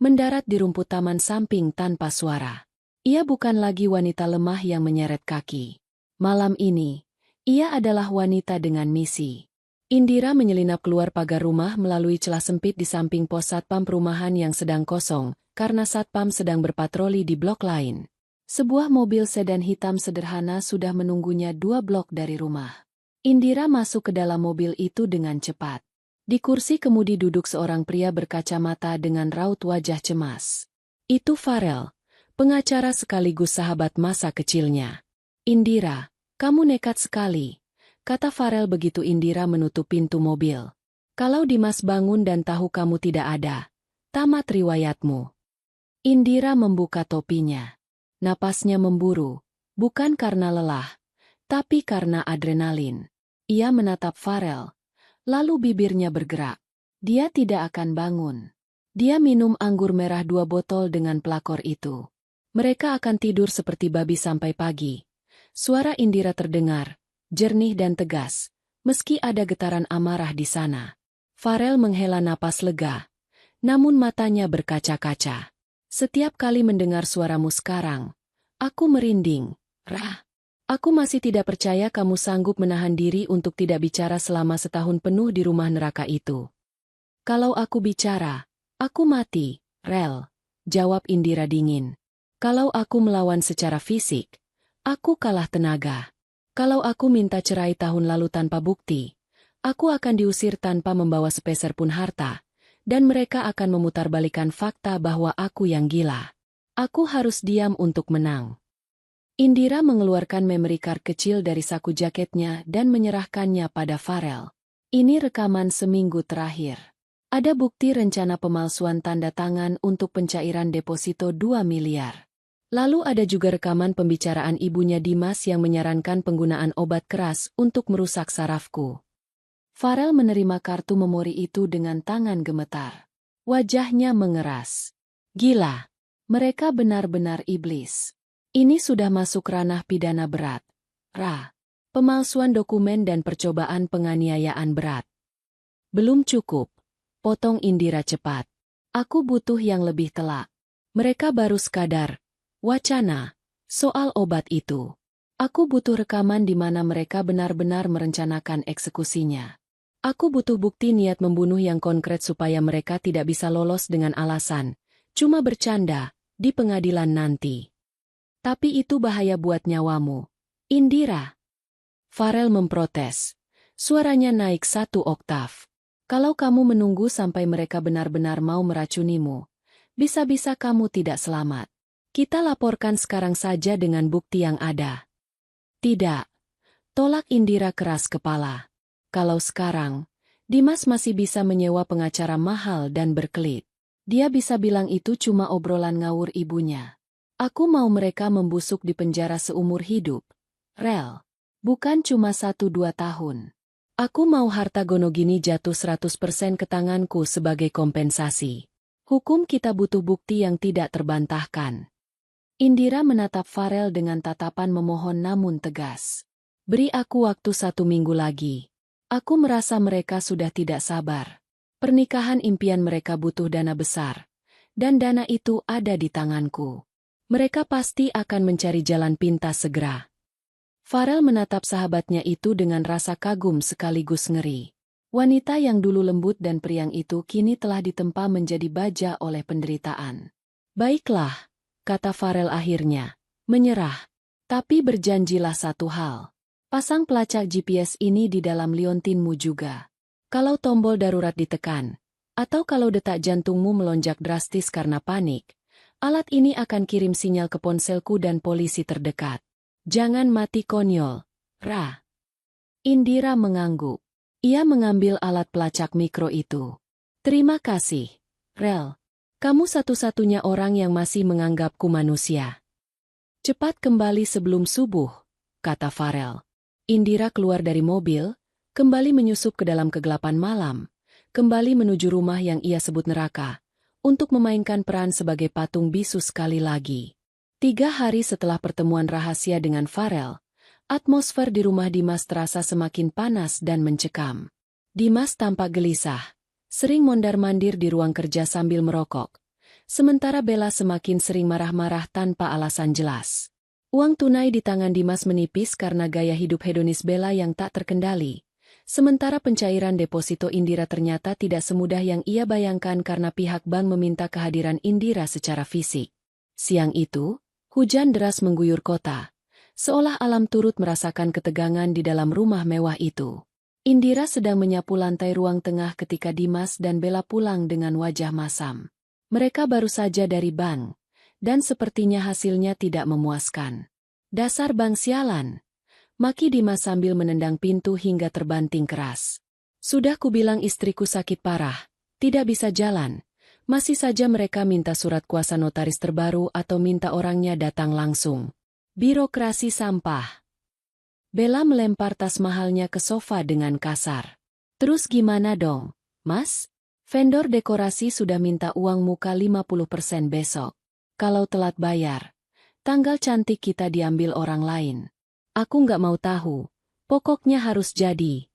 mendarat di rumput taman samping tanpa suara. Ia bukan lagi wanita lemah yang menyeret kaki. Malam ini, ia adalah wanita dengan misi. Indira menyelinap keluar pagar rumah melalui celah sempit di samping pos satpam perumahan yang sedang kosong, karena satpam sedang berpatroli di blok lain. Sebuah mobil sedan hitam sederhana sudah menunggunya 2 blok dari rumah. Indira masuk ke dalam mobil itu dengan cepat. Di kursi kemudi duduk seorang pria berkacamata dengan raut wajah cemas. Itu Farel, pengacara sekaligus sahabat masa kecilnya. Indira, kamu nekat sekali, kata Farel begitu Indira menutup pintu mobil. Kalau Dimas bangun dan tahu kamu tidak ada, tamat riwayatmu. Indira membuka topinya. Napasnya memburu, bukan karena lelah, tapi karena adrenalin. Ia menatap Farel, lalu bibirnya bergerak. Dia tidak akan bangun. Dia minum anggur merah 2 botol dengan pelakor itu. Mereka akan tidur seperti babi sampai pagi. Suara Indira terdengar, jernih dan tegas, meski ada getaran amarah di sana. Farel menghela napas lega, namun matanya berkaca-kaca. Setiap kali mendengar suaramu sekarang, aku merinding, Rah. Aku masih tidak percaya kamu sanggup menahan diri untuk tidak bicara selama setahun penuh di rumah neraka itu. Kalau aku bicara, aku mati, Rel, jawab Indira dingin. Kalau aku melawan secara fisik, aku kalah tenaga. Kalau aku minta cerai tahun lalu tanpa bukti, aku akan diusir tanpa membawa sepeser pun harta. Dan mereka akan memutarbalikkan fakta bahwa aku yang gila. Aku harus diam untuk menang. Indira mengeluarkan memory card kecil dari saku jaketnya dan menyerahkannya pada Farel. Ini rekaman seminggu terakhir. Ada bukti rencana pemalsuan tanda tangan untuk pencairan deposito 2 miliar. Lalu ada juga rekaman pembicaraan ibunya Dimas yang menyarankan penggunaan obat keras untuk merusak sarafku. Farel menerima kartu memori itu dengan tangan gemetar. Wajahnya mengeras. Gila. Mereka benar-benar iblis. Ini sudah masuk ranah pidana berat. Ra. Pemalsuan dokumen dan percobaan penganiayaan berat. Belum cukup. Potong Indira cepat. Aku butuh yang lebih telak. Mereka baru sekadar wacana soal obat itu. Aku butuh rekaman di mana mereka benar-benar merencanakan eksekusinya. Aku butuh bukti niat membunuh yang konkret supaya mereka tidak bisa lolos dengan alasan, cuma bercanda, di pengadilan nanti. Tapi itu bahaya buat nyawamu, Indira. Farel memprotes. Suaranya naik 1 oktav. Kalau kamu menunggu sampai mereka benar-benar mau meracunimu, bisa-bisa kamu tidak selamat. Kita laporkan sekarang saja dengan bukti yang ada. Tidak. Tolak Indira keras kepala. Kalau sekarang, Dimas masih bisa menyewa pengacara mahal dan berkelit. Dia bisa bilang itu cuma obrolan ngawur ibunya. Aku mau mereka membusuk di penjara seumur hidup. Rel. Bukan cuma 1-2 tahun. Aku mau harta Gonogini jatuh 100% ke tanganku sebagai kompensasi. Hukum kita butuh bukti yang tidak terbantahkan. Indira menatap Farel dengan tatapan memohon namun tegas. Beri aku waktu 1 minggu lagi. Aku merasa mereka sudah tidak sabar. Pernikahan impian mereka butuh dana besar. Dan dana itu ada di tanganku. Mereka pasti akan mencari jalan pintas segera. Farel menatap sahabatnya itu dengan rasa kagum sekaligus ngeri. Wanita yang dulu lembut dan periang itu kini telah ditempa menjadi baja oleh penderitaan. Baiklah, kata Farel akhirnya, menyerah. Tapi berjanjilah satu hal. Pasang pelacak GPS ini di dalam liontinmu juga. Kalau tombol darurat ditekan, atau kalau detak jantungmu melonjak drastis karena panik, alat ini akan kirim sinyal ke ponselku dan polisi terdekat. Jangan mati konyol, Ra. Indira mengangguk. Ia mengambil alat pelacak mikro itu. Terima kasih, Rel. Kamu satu-satunya orang yang masih menganggapku manusia. Cepat kembali sebelum subuh, kata Farel. Indira keluar dari mobil, kembali menyusup ke dalam kegelapan malam, kembali menuju rumah yang ia sebut neraka, untuk memainkan peran sebagai patung bisu sekali lagi. 3 hari setelah pertemuan rahasia dengan Farel, atmosfer di rumah Dimas terasa semakin panas dan mencekam. Dimas tampak gelisah, sering mondar-mandir di ruang kerja sambil merokok. Sementara Bella semakin sering marah-marah tanpa alasan jelas. Uang tunai di tangan Dimas menipis karena gaya hidup hedonis Bella yang tak terkendali. Sementara pencairan deposito Indira ternyata tidak semudah yang ia bayangkan karena pihak bank meminta kehadiran Indira secara fisik. Siang itu, hujan deras mengguyur kota. Seolah alam turut merasakan ketegangan di dalam rumah mewah itu. Indira sedang menyapu lantai ruang tengah ketika Dimas dan Bella pulang dengan wajah masam. Mereka baru saja dari bank, dan sepertinya hasilnya tidak memuaskan. Dasar bank sialan, maki Dimas sambil menendang pintu hingga terbanting keras. Sudah kubilang istriku sakit parah, tidak bisa jalan. Masih saja mereka minta surat kuasa notaris terbaru atau minta orangnya datang langsung. Birokrasi sampah. Bella melempar tas mahalnya ke sofa dengan kasar. Terus gimana dong, Mas? Vendor dekorasi sudah minta uang muka 50% besok. Kalau telat bayar, tanggal cantik kita diambil orang lain. Aku nggak mau tahu, pokoknya harus jadi.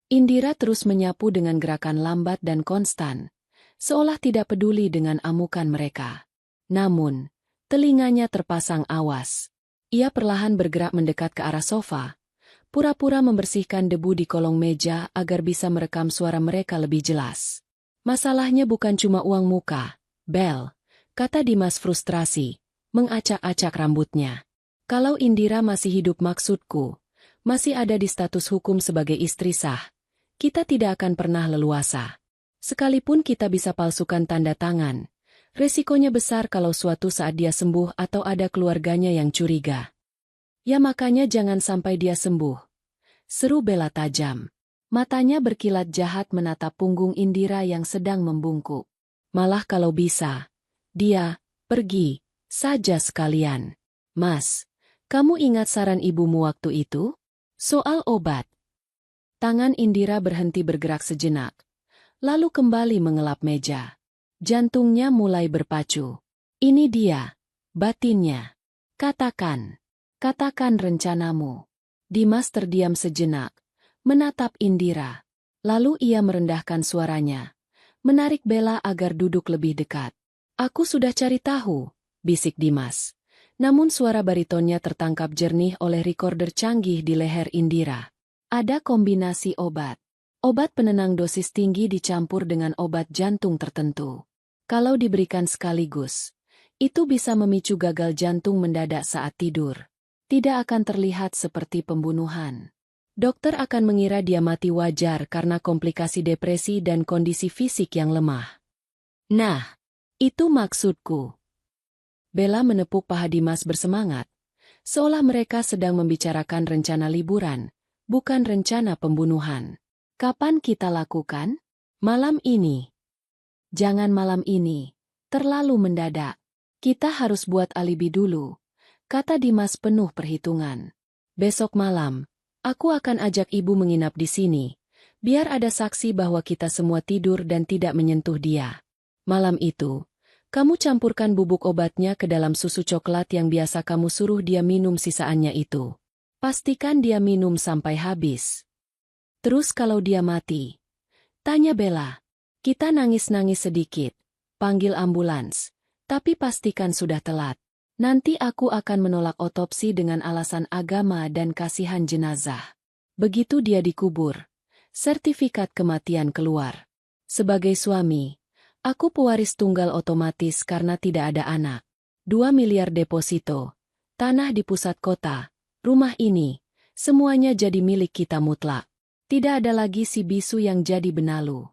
Indira terus menyapu dengan gerakan lambat dan konstan, seolah tidak peduli dengan amukan mereka. Namun, telinganya terpasang awas. Ia perlahan bergerak mendekat ke arah sofa, pura-pura membersihkan debu di kolong meja agar bisa merekam suara mereka lebih jelas. Masalahnya bukan cuma uang muka, Bel, kata Dimas frustrasi, mengacak-acak rambutnya. Kalau Indira masih hidup maksudku, masih ada di status hukum sebagai istri sah, kita tidak akan pernah leluasa. Sekalipun kita bisa palsukan tanda tangan, resikonya besar kalau suatu saat dia sembuh atau ada keluarganya yang curiga. Ya makanya jangan sampai dia sembuh, seru Bella tajam. Matanya berkilat jahat menatap punggung Indira yang sedang membungkuk. Malah kalau bisa, dia pergi saja sekalian. Mas, kamu ingat saran ibumu waktu itu? Soal obat. Tangan Indira berhenti bergerak sejenak, lalu kembali mengelap meja. Jantungnya mulai berpacu. Ini dia, batinnya. Katakan rencanamu. Dimas terdiam sejenak, menatap Indira. Lalu ia merendahkan suaranya, menarik Bella agar duduk lebih dekat. Aku sudah cari tahu, bisik Dimas. Namun suara baritonnya tertangkap jernih oleh recorder canggih di leher Indira. Ada kombinasi obat. Obat penenang dosis tinggi dicampur dengan obat jantung tertentu. Kalau diberikan sekaligus, itu bisa memicu gagal jantung mendadak saat tidur. Tidak akan terlihat seperti pembunuhan. Dokter akan mengira dia mati wajar karena komplikasi depresi dan kondisi fisik yang lemah. Nah, itu maksudku. Bella menepuk paha Dimas bersemangat, seolah mereka sedang membicarakan rencana liburan, bukan rencana pembunuhan. Kapan kita lakukan? Malam ini. Jangan malam ini, terlalu mendadak. Kita harus buat alibi dulu, kata Dimas penuh perhitungan. Besok malam, aku akan ajak ibu menginap di sini, biar ada saksi bahwa kita semua tidur dan tidak menyentuh dia. Malam itu, kamu campurkan bubuk obatnya ke dalam susu coklat yang biasa kamu suruh dia minum sisaannya itu. Pastikan dia minum sampai habis. Terus kalau dia mati, tanya Bella. Kita nangis-nangis sedikit, panggil ambulans, tapi pastikan sudah telat. Nanti aku akan menolak otopsi dengan alasan agama dan kasihan jenazah. Begitu dia dikubur, sertifikat kematian keluar. Sebagai suami, aku pewaris tunggal otomatis karena tidak ada anak. 2 miliar deposito, tanah di pusat kota, rumah ini, semuanya jadi milik kita mutlak. Tidak ada lagi si bisu yang jadi benalu.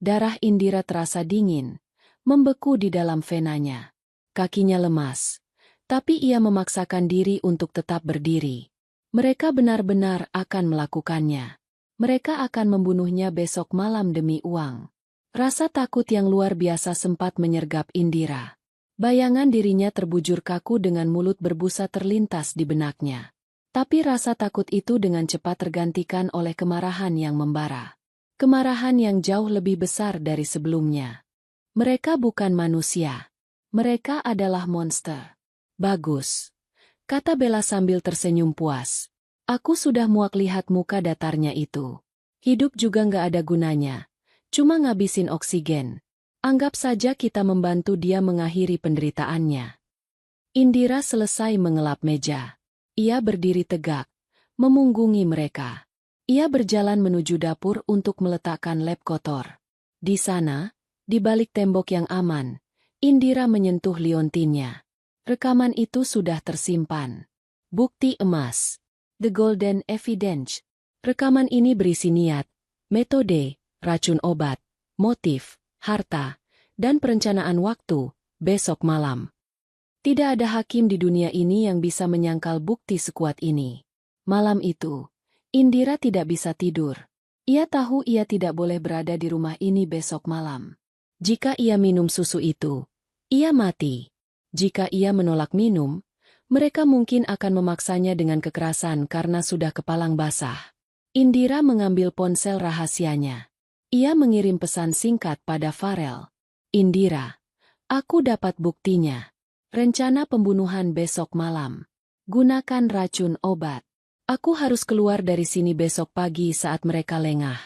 Darah Indira terasa dingin, membeku di dalam venanya. Kakinya lemas, tapi ia memaksakan diri untuk tetap berdiri. Mereka benar-benar akan melakukannya. Mereka akan membunuhnya besok malam demi uang. Rasa takut yang luar biasa sempat menyergap Indira. Bayangan dirinya terbujur kaku dengan mulut berbusa terlintas di benaknya. Tapi rasa takut itu dengan cepat tergantikan oleh kemarahan yang membara. Kemarahan yang jauh lebih besar dari sebelumnya. Mereka bukan manusia. Mereka adalah monster. Bagus, kata Bella sambil tersenyum puas. Aku sudah muak lihat muka datarnya itu. Hidup juga nggak ada gunanya. Cuma ngabisin oksigen. Anggap saja kita membantu dia mengakhiri penderitaannya. Indira selesai mengelap meja. Ia berdiri tegak, memunggungi mereka. Ia berjalan menuju dapur untuk meletakkan lap kotor. Di sana, di balik tembok yang aman, Indira menyentuh liontinnya. Rekaman itu sudah tersimpan. Bukti emas. The Golden Evidence. Rekaman ini berisi niat, metode, racun obat, motif, harta, dan perencanaan waktu, besok malam. Tidak ada hakim di dunia ini yang bisa menyangkal bukti sekuat ini. Malam itu, Indira tidak bisa tidur. Ia tahu ia tidak boleh berada di rumah ini besok malam. Jika ia minum susu itu, ia mati. Jika ia menolak minum, mereka mungkin akan memaksanya dengan kekerasan karena sudah kepalang basah. Indira mengambil ponsel rahasianya. Ia mengirim pesan singkat pada Farel. Indira, aku dapat buktinya. Rencana pembunuhan besok malam. Gunakan racun obat. Aku harus keluar dari sini besok pagi saat mereka lengah.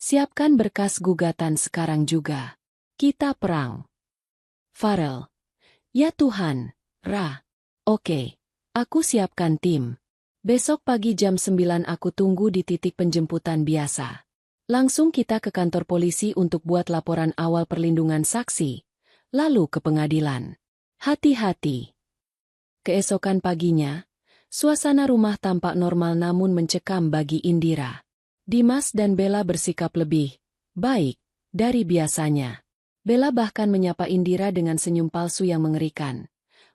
Siapkan berkas gugatan sekarang juga. Kita perang. Farel. Ya Tuhan, Ra. Oke, aku siapkan tim. Besok pagi jam 9 aku tunggu di titik penjemputan biasa. Langsung kita ke kantor polisi untuk buat laporan awal perlindungan saksi, lalu ke pengadilan. Hati-hati. Keesokan paginya, suasana rumah tampak normal namun mencekam bagi Indira. Dimas dan Bella bersikap lebih baik dari biasanya. Bella bahkan menyapa Indira dengan senyum palsu yang mengerikan.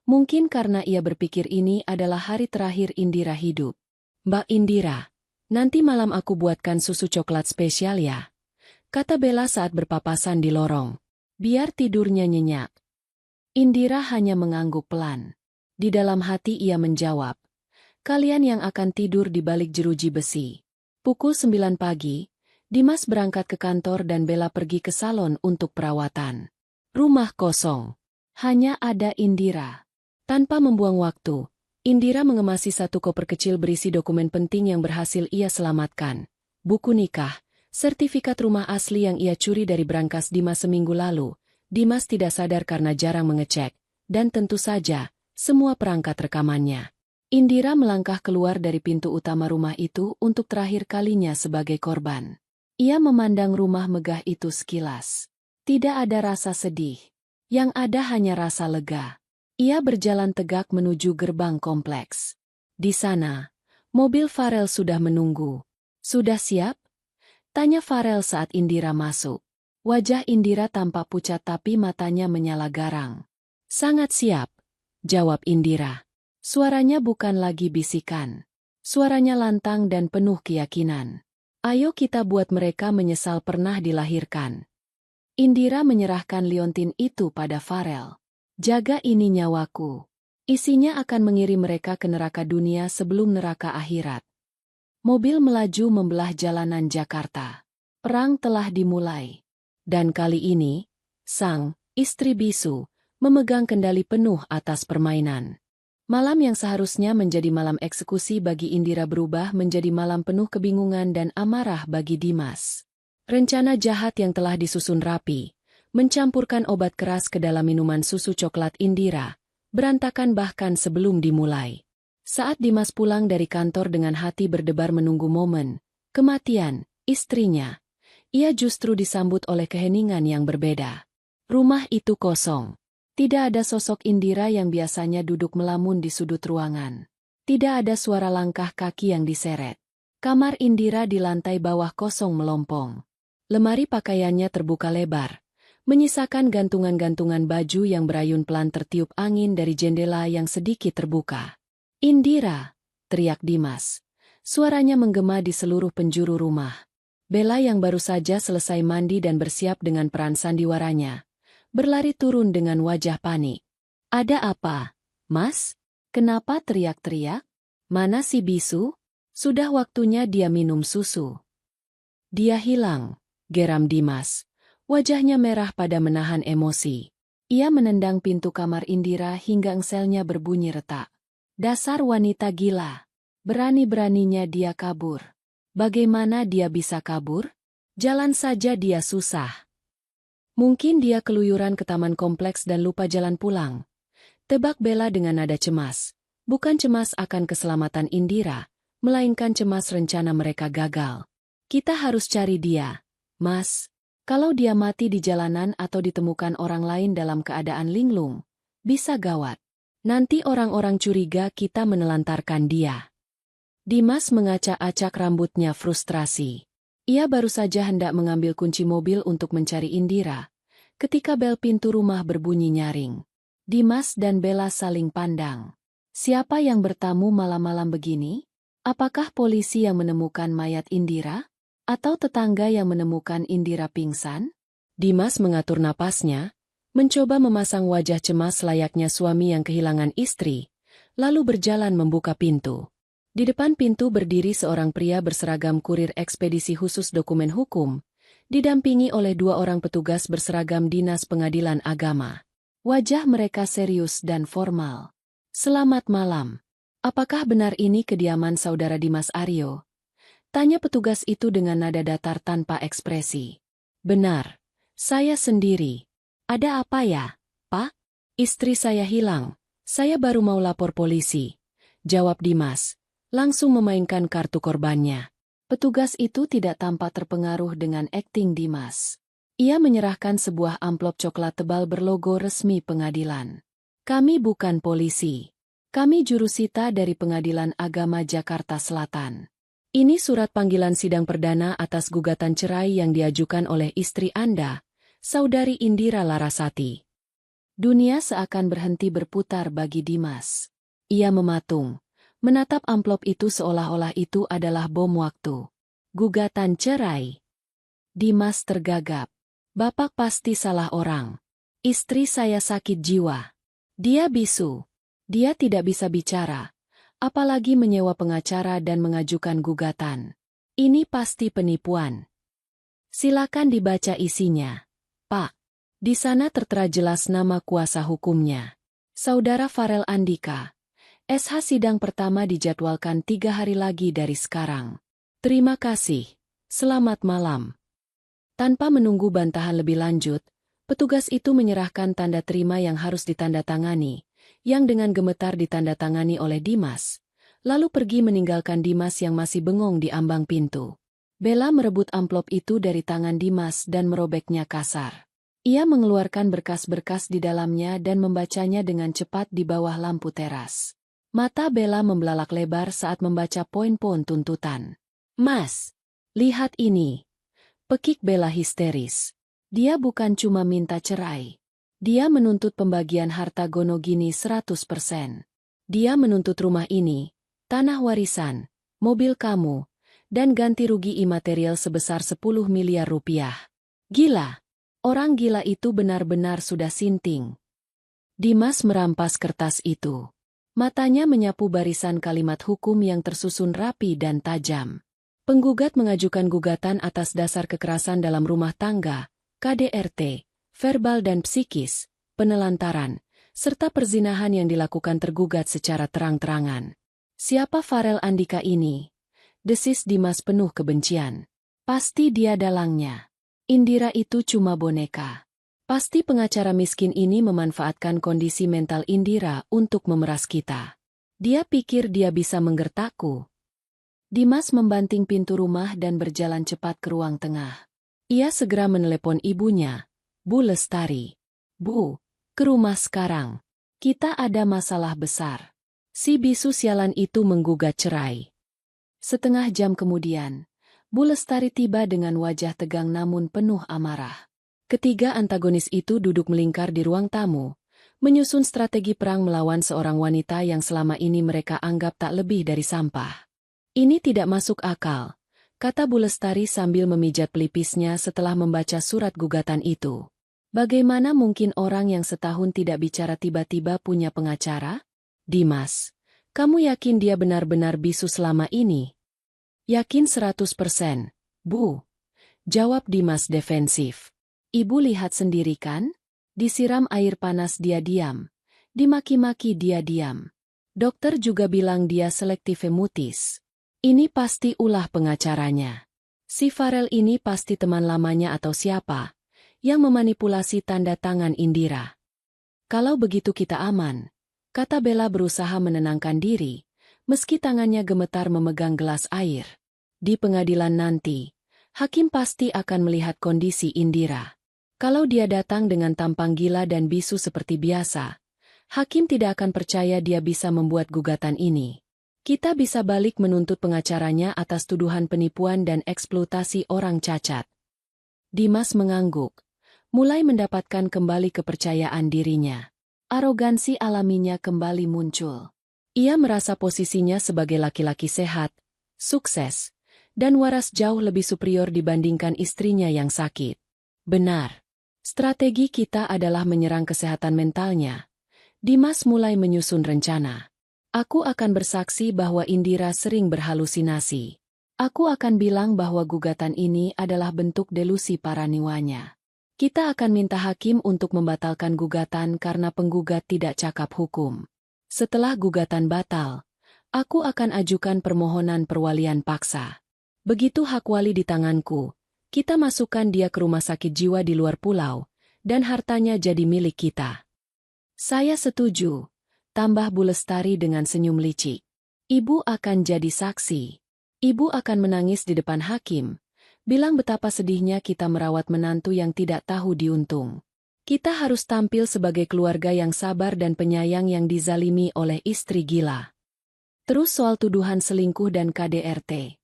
Mungkin karena ia berpikir ini adalah hari terakhir Indira hidup. Mbak Indira, nanti malam aku buatkan susu coklat spesial ya, kata Bella saat berpapasan di lorong. Biar tidurnya nyenyak. Indira hanya mengangguk pelan. Di dalam hati ia menjawab, kalian yang akan tidur di balik jeruji besi. Pukul 9 pagi, Dimas berangkat ke kantor dan Bella pergi ke salon untuk perawatan. Rumah kosong. Hanya ada Indira. Tanpa membuang waktu, Indira mengemasi satu koper kecil berisi dokumen penting yang berhasil ia selamatkan. Buku nikah, sertifikat rumah asli yang ia curi dari brankas Dimas seminggu lalu. Dimas tidak sadar karena jarang mengecek, dan tentu saja, semua perangkat rekamannya. Indira melangkah keluar dari pintu utama rumah itu untuk terakhir kalinya sebagai korban. Ia memandang rumah megah itu sekilas. Tidak ada rasa sedih. Yang ada hanya rasa lega. Ia berjalan tegak menuju gerbang kompleks. Di sana, mobil Farel sudah menunggu. Sudah siap? Tanya Farel saat Indira masuk. Wajah Indira tampak pucat tapi matanya menyala garang. Sangat siap, jawab Indira. Suaranya bukan lagi bisikan. Suaranya lantang dan penuh keyakinan. Ayo kita buat mereka menyesal pernah dilahirkan. Indira menyerahkan liontin itu pada Farel. Jaga ini nyawaku. Isinya akan mengirim mereka ke neraka dunia sebelum neraka akhirat. Mobil melaju membelah jalanan Jakarta. Perang telah dimulai. Dan kali ini, sang istri bisu memegang kendali penuh atas permainan. Malam yang seharusnya menjadi malam eksekusi bagi Indira berubah menjadi malam penuh kebingungan dan amarah bagi Dimas. Rencana jahat yang telah disusun rapi, mencampurkan obat keras ke dalam minuman susu coklat Indira, berantakan bahkan sebelum dimulai. Saat Dimas pulang dari kantor dengan hati berdebar menunggu momen kematian istrinya, ia justru disambut oleh keheningan yang berbeda. Rumah itu kosong. Tidak ada sosok Indira yang biasanya duduk melamun di sudut ruangan. Tidak ada suara langkah kaki yang diseret. Kamar Indira di lantai bawah kosong melompong. Lemari pakaiannya terbuka lebar, menyisakan gantungan-gantungan baju yang berayun pelan tertiup angin dari jendela yang sedikit terbuka. "Indira!" teriak Dimas. Suaranya menggema di seluruh penjuru rumah. Bella yang baru saja selesai mandi dan bersiap dengan peran sandiwaranya, berlari turun dengan wajah panik. "Ada apa, Mas? Kenapa teriak-teriak? Mana si bisu? Sudah waktunya dia minum susu." "Dia hilang," geram Dimas. Wajahnya merah pada menahan emosi. Ia menendang pintu kamar Indira hingga engselnya berbunyi retak. Dasar wanita gila. Berani-beraninya dia kabur. Bagaimana dia bisa kabur? Jalan saja dia susah. Mungkin dia keluyuran ke taman kompleks dan lupa jalan pulang. Tebak Bella dengan nada cemas. Bukan cemas akan keselamatan Indira, melainkan cemas rencana mereka gagal. "Kita harus cari dia, Mas. Kalau dia mati di jalanan atau ditemukan orang lain dalam keadaan linglung, bisa gawat. Nanti orang-orang curiga kita menelantarkan dia." Dimas mengacak-acak rambutnya frustrasi. Ia baru saja hendak mengambil kunci mobil untuk mencari Indira, ketika bel pintu rumah berbunyi nyaring. Dimas dan Bella saling pandang. Siapa yang bertamu malam-malam begini? Apakah polisi yang menemukan mayat Indira? Atau tetangga yang menemukan Indira pingsan? Dimas mengatur napasnya, mencoba memasang wajah cemas layaknya suami yang kehilangan istri, lalu berjalan membuka pintu. Di depan pintu berdiri seorang pria berseragam kurir ekspedisi khusus dokumen hukum, didampingi oleh 2 orang petugas berseragam dinas pengadilan agama. Wajah mereka serius dan formal. "Selamat malam. Apakah benar ini kediaman saudara Dimas Aryo?" tanya petugas itu dengan nada datar tanpa ekspresi. "Benar. Saya sendiri." "Ada apa ya, Pak?" "Istri saya hilang. Saya baru mau lapor polisi," jawab Dimas, langsung memainkan kartu korbannya. Petugas itu tidak tampak terpengaruh dengan akting Dimas. Ia menyerahkan sebuah amplop coklat tebal berlogo resmi pengadilan. "Kami bukan polisi. Kami jurusita dari Pengadilan Agama Jakarta Selatan. Ini surat panggilan sidang perdana atas gugatan cerai yang diajukan oleh istri Anda, Saudari Indira Larasati." Dunia seakan berhenti berputar bagi Dimas. Ia mematung, menatap amplop itu seolah-olah itu adalah bom waktu. Gugatan cerai. Dimas tergagap. "Bapak pasti salah orang. Istri saya sakit jiwa. Dia bisu. Dia tidak bisa bicara. Apalagi menyewa pengacara dan mengajukan gugatan. Ini pasti penipuan. Silakan dibaca isinya, Pak." Di sana tertera jelas nama kuasa hukumnya. Saudara Farel Andika. SH sidang pertama dijadwalkan 3 hari lagi dari sekarang. Terima kasih. Selamat malam. Tanpa menunggu bantahan lebih lanjut, petugas itu menyerahkan tanda terima yang harus ditandatangani, yang dengan gemetar ditandatangani oleh Dimas, lalu pergi meninggalkan Dimas yang masih bengong di ambang pintu. Bella merebut amplop itu dari tangan Dimas dan merobeknya kasar. Ia mengeluarkan berkas-berkas di dalamnya dan membacanya dengan cepat di bawah lampu teras. Mata Bella membelalak lebar saat membaca poin-poin tuntutan. "Mas, lihat ini." Pekik Bella histeris. Dia bukan cuma minta cerai. Dia menuntut pembagian harta Gonogini 100%. Dia menuntut rumah ini, tanah warisan, mobil kamu, dan ganti rugi imaterial sebesar 10 miliar rupiah. Gila. Orang gila itu benar-benar sudah sinting. Dimas merampas kertas itu. Matanya menyapu barisan kalimat hukum yang tersusun rapi dan tajam. Penggugat mengajukan gugatan atas dasar kekerasan dalam rumah tangga, KDRT, verbal dan psikis, penelantaran, serta perzinahan yang dilakukan tergugat secara terang-terangan. Siapa Farel Andika ini? Desis Dimas penuh kebencian. Pasti dia dalangnya. Indira itu cuma boneka. Pasti pengacara miskin ini memanfaatkan kondisi mental Indira untuk memeras kita. Dia pikir dia bisa menggertakku. Dimas membanting pintu rumah dan berjalan cepat ke ruang tengah. Ia segera menelepon ibunya, Bu Lestari. Bu, ke rumah sekarang. Kita ada masalah besar. Si bisu sialan itu menggugat cerai. Setengah jam kemudian, Bu Lestari tiba dengan wajah tegang namun penuh amarah. Ketiga antagonis itu duduk melingkar di ruang tamu, menyusun strategi perang melawan seorang wanita yang selama ini mereka anggap tak lebih dari sampah. Ini tidak masuk akal, kata Bu Lestari sambil memijat pelipisnya setelah membaca surat gugatan itu. Bagaimana mungkin orang yang setahun tidak bicara tiba-tiba punya pengacara? Dimas, kamu yakin dia benar-benar bisu selama ini? Yakin 100%, Bu. Jawab Dimas defensif. Ibu lihat sendiri kan? Disiram air panas dia diam. Dimaki-maki dia diam. Dokter juga bilang dia selektif emutis. Ini pasti ulah pengacaranya. Si Farel ini pasti teman lamanya atau siapa yang memanipulasi tanda tangan Indira. Kalau begitu kita aman, kata Bella berusaha menenangkan diri, meski tangannya gemetar memegang gelas air. Di pengadilan nanti, hakim pasti akan melihat kondisi Indira. Kalau dia datang dengan tampang gila dan bisu seperti biasa, hakim tidak akan percaya dia bisa membuat gugatan ini. Kita bisa balik menuntut pengacaranya atas tuduhan penipuan dan eksploitasi orang cacat. Dimas mengangguk, mulai mendapatkan kembali kepercayaan dirinya. Arogansi alaminya kembali muncul. Ia merasa posisinya sebagai laki-laki sehat, sukses, dan waras jauh lebih superior dibandingkan istrinya yang sakit. Benar. Strategi kita adalah menyerang kesehatan mentalnya. Dimas mulai menyusun rencana. Aku akan bersaksi bahwa Indira sering berhalusinasi. Aku akan bilang bahwa gugatan ini adalah bentuk delusi paraniwanya. Kita akan minta hakim untuk membatalkan gugatan karena penggugat tidak cakap hukum. Setelah gugatan batal, aku akan ajukan permohonan perwalian paksa. Begitu hak wali di tanganku, kita masukkan dia ke rumah sakit jiwa di luar pulau, dan hartanya jadi milik kita. Saya setuju, tambah Bu Lestari dengan senyum licik. Ibu akan jadi saksi. Ibu akan menangis di depan hakim, bilang betapa sedihnya kita merawat menantu yang tidak tahu diuntung. Kita harus tampil sebagai keluarga yang sabar dan penyayang yang dizalimi oleh istri gila. Terus soal tuduhan selingkuh dan KDRT.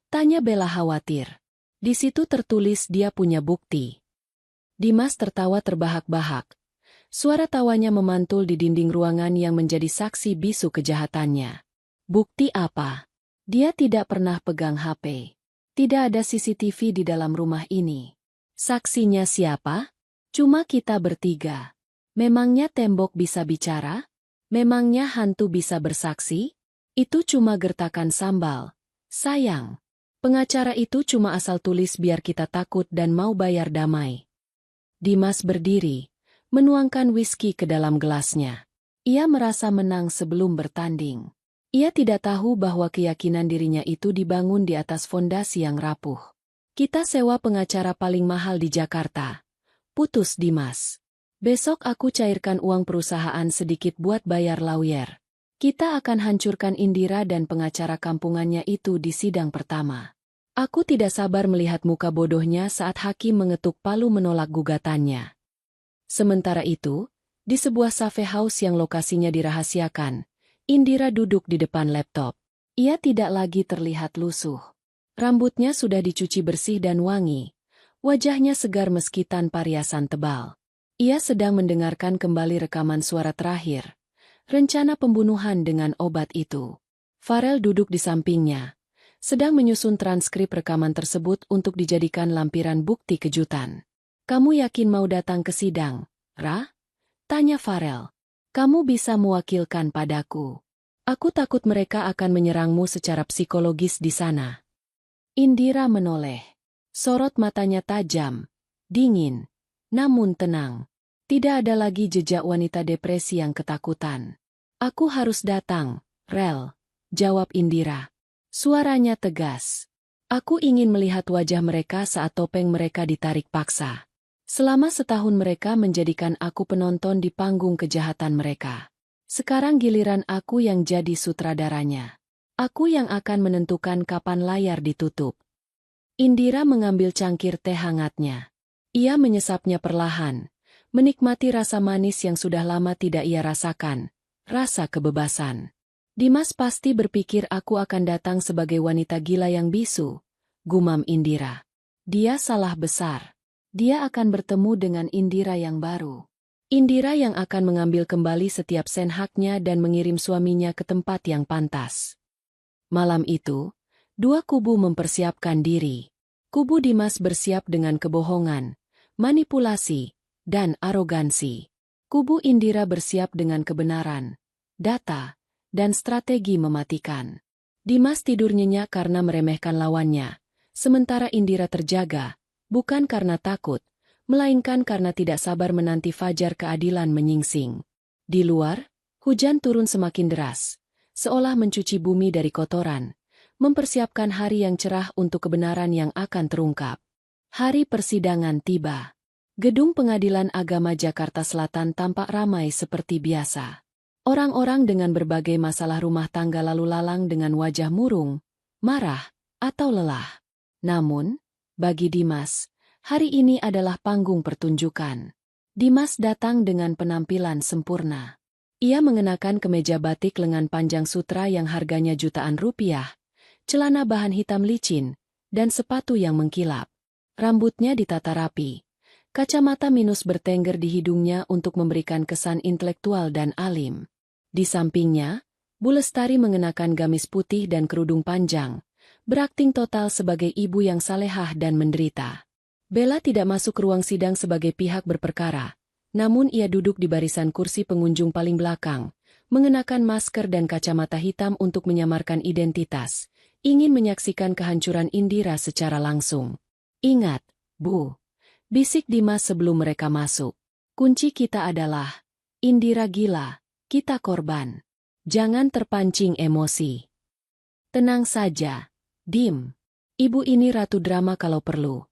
Tanya Bella khawatir. Di situ tertulis dia punya bukti. Dimas tertawa terbahak-bahak. Suara tawanya memantul di dinding ruangan yang menjadi saksi bisu kejahatannya. Bukti apa? Dia tidak pernah pegang HP. Tidak ada CCTV di dalam rumah ini. Saksinya siapa? Cuma kita bertiga. Memangnya tembok bisa bicara? Memangnya hantu bisa bersaksi? Itu cuma gertakan sambal. Sayang. Pengacara itu cuma asal tulis biar kita takut dan mau bayar damai. Dimas berdiri, menuangkan whisky ke dalam gelasnya. Ia merasa menang sebelum bertanding. Ia tidak tahu bahwa keyakinan dirinya itu dibangun di atas fondasi yang rapuh. Kita sewa pengacara paling mahal di Jakarta. Putus Dimas. Besok aku cairkan uang perusahaan sedikit buat bayar lawyer. Kita akan hancurkan Indira dan pengacara kampungannya itu di sidang pertama. Aku tidak sabar melihat muka bodohnya saat hakim mengetuk palu menolak gugatannya. Sementara itu, di sebuah cafe house yang lokasinya dirahasiakan, Indira duduk di depan laptop. Ia tidak lagi terlihat lusuh. Rambutnya sudah dicuci bersih dan wangi. Wajahnya segar meski tanpa riasan tebal. Ia sedang mendengarkan kembali rekaman suara terakhir. Rencana pembunuhan dengan obat itu. Farel duduk di sampingnya, sedang menyusun transkrip rekaman tersebut untuk dijadikan lampiran bukti kejutan. Kamu yakin mau datang ke sidang, Ra? Tanya Farel. Kamu bisa mewakilkan padaku. Aku takut mereka akan menyerangmu secara psikologis di sana. Indira menoleh. Sorot matanya tajam, dingin, namun tenang. Tidak ada lagi jejak wanita depresi yang ketakutan. Aku harus datang, Rel, jawab Indira. Suaranya tegas. Aku ingin melihat wajah mereka saat topeng mereka ditarik paksa. Selama setahun mereka menjadikan aku penonton di panggung kejahatan mereka. Sekarang giliran aku yang jadi sutradaranya. Aku yang akan menentukan kapan layar ditutup. Indira mengambil cangkir teh hangatnya. Ia menyesapnya perlahan, menikmati rasa manis yang sudah lama tidak ia rasakan, rasa kebebasan. Dimas pasti berpikir aku akan datang sebagai wanita gila yang bisu, gumam Indira. Dia salah besar. Dia akan bertemu dengan Indira yang baru. Indira yang akan mengambil kembali setiap sen haknya dan mengirim suaminya ke tempat yang pantas. Malam itu, dua kubu mempersiapkan diri. Kubu Dimas bersiap dengan kebohongan, manipulasi, dan arogansi. Kubu Indira bersiap dengan kebenaran, data, dan strategi mematikan. Dimas tidur nyenyak karena meremehkan lawannya, sementara Indira terjaga, bukan karena takut, melainkan karena tidak sabar menanti fajar keadilan menyingsing. Di luar, hujan turun semakin deras, seolah mencuci bumi dari kotoran, mempersiapkan hari yang cerah untuk kebenaran yang akan terungkap. Hari persidangan tiba. Gedung Pengadilan Agama Jakarta Selatan tampak ramai seperti biasa. Orang-orang dengan berbagai masalah rumah tangga lalu lalang dengan wajah murung, marah, atau lelah. Namun, bagi Dimas, hari ini adalah panggung pertunjukan. Dimas datang dengan penampilan sempurna. Ia mengenakan kemeja batik lengan panjang sutra yang harganya jutaan rupiah, celana bahan hitam licin, dan sepatu yang mengkilap. Rambutnya ditata rapi. Kacamata minus bertengger di hidungnya untuk memberikan kesan intelektual dan alim. Di sampingnya, Bu Lestari mengenakan gamis putih dan kerudung panjang, berakting total sebagai ibu yang salehah dan menderita. Bella tidak masuk ruang sidang sebagai pihak berperkara, namun ia duduk di barisan kursi pengunjung paling belakang, mengenakan masker dan kacamata hitam untuk menyamarkan identitas, ingin menyaksikan kehancuran Indira secara langsung. "Ingat, Bu," bisik Dimas sebelum mereka masuk. "Kunci kita adalah Indira gila, kita korban. Jangan terpancing emosi. Tenang saja, Dim. Ibu ini ratu drama kalau perlu,"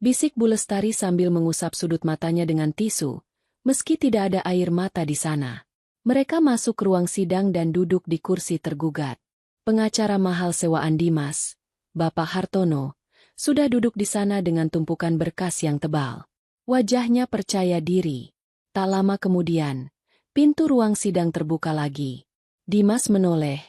bisik Bu Lestari sambil mengusap sudut matanya dengan tisu, meski tidak ada air mata di sana. Mereka masuk ruang sidang dan duduk di kursi tergugat. Pengacara mahal sewaan Dimas, Bapak Hartono, sudah duduk di sana dengan tumpukan berkas yang tebal. Wajahnya percaya diri. Tak lama kemudian, pintu ruang sidang terbuka lagi. Dimas menoleh,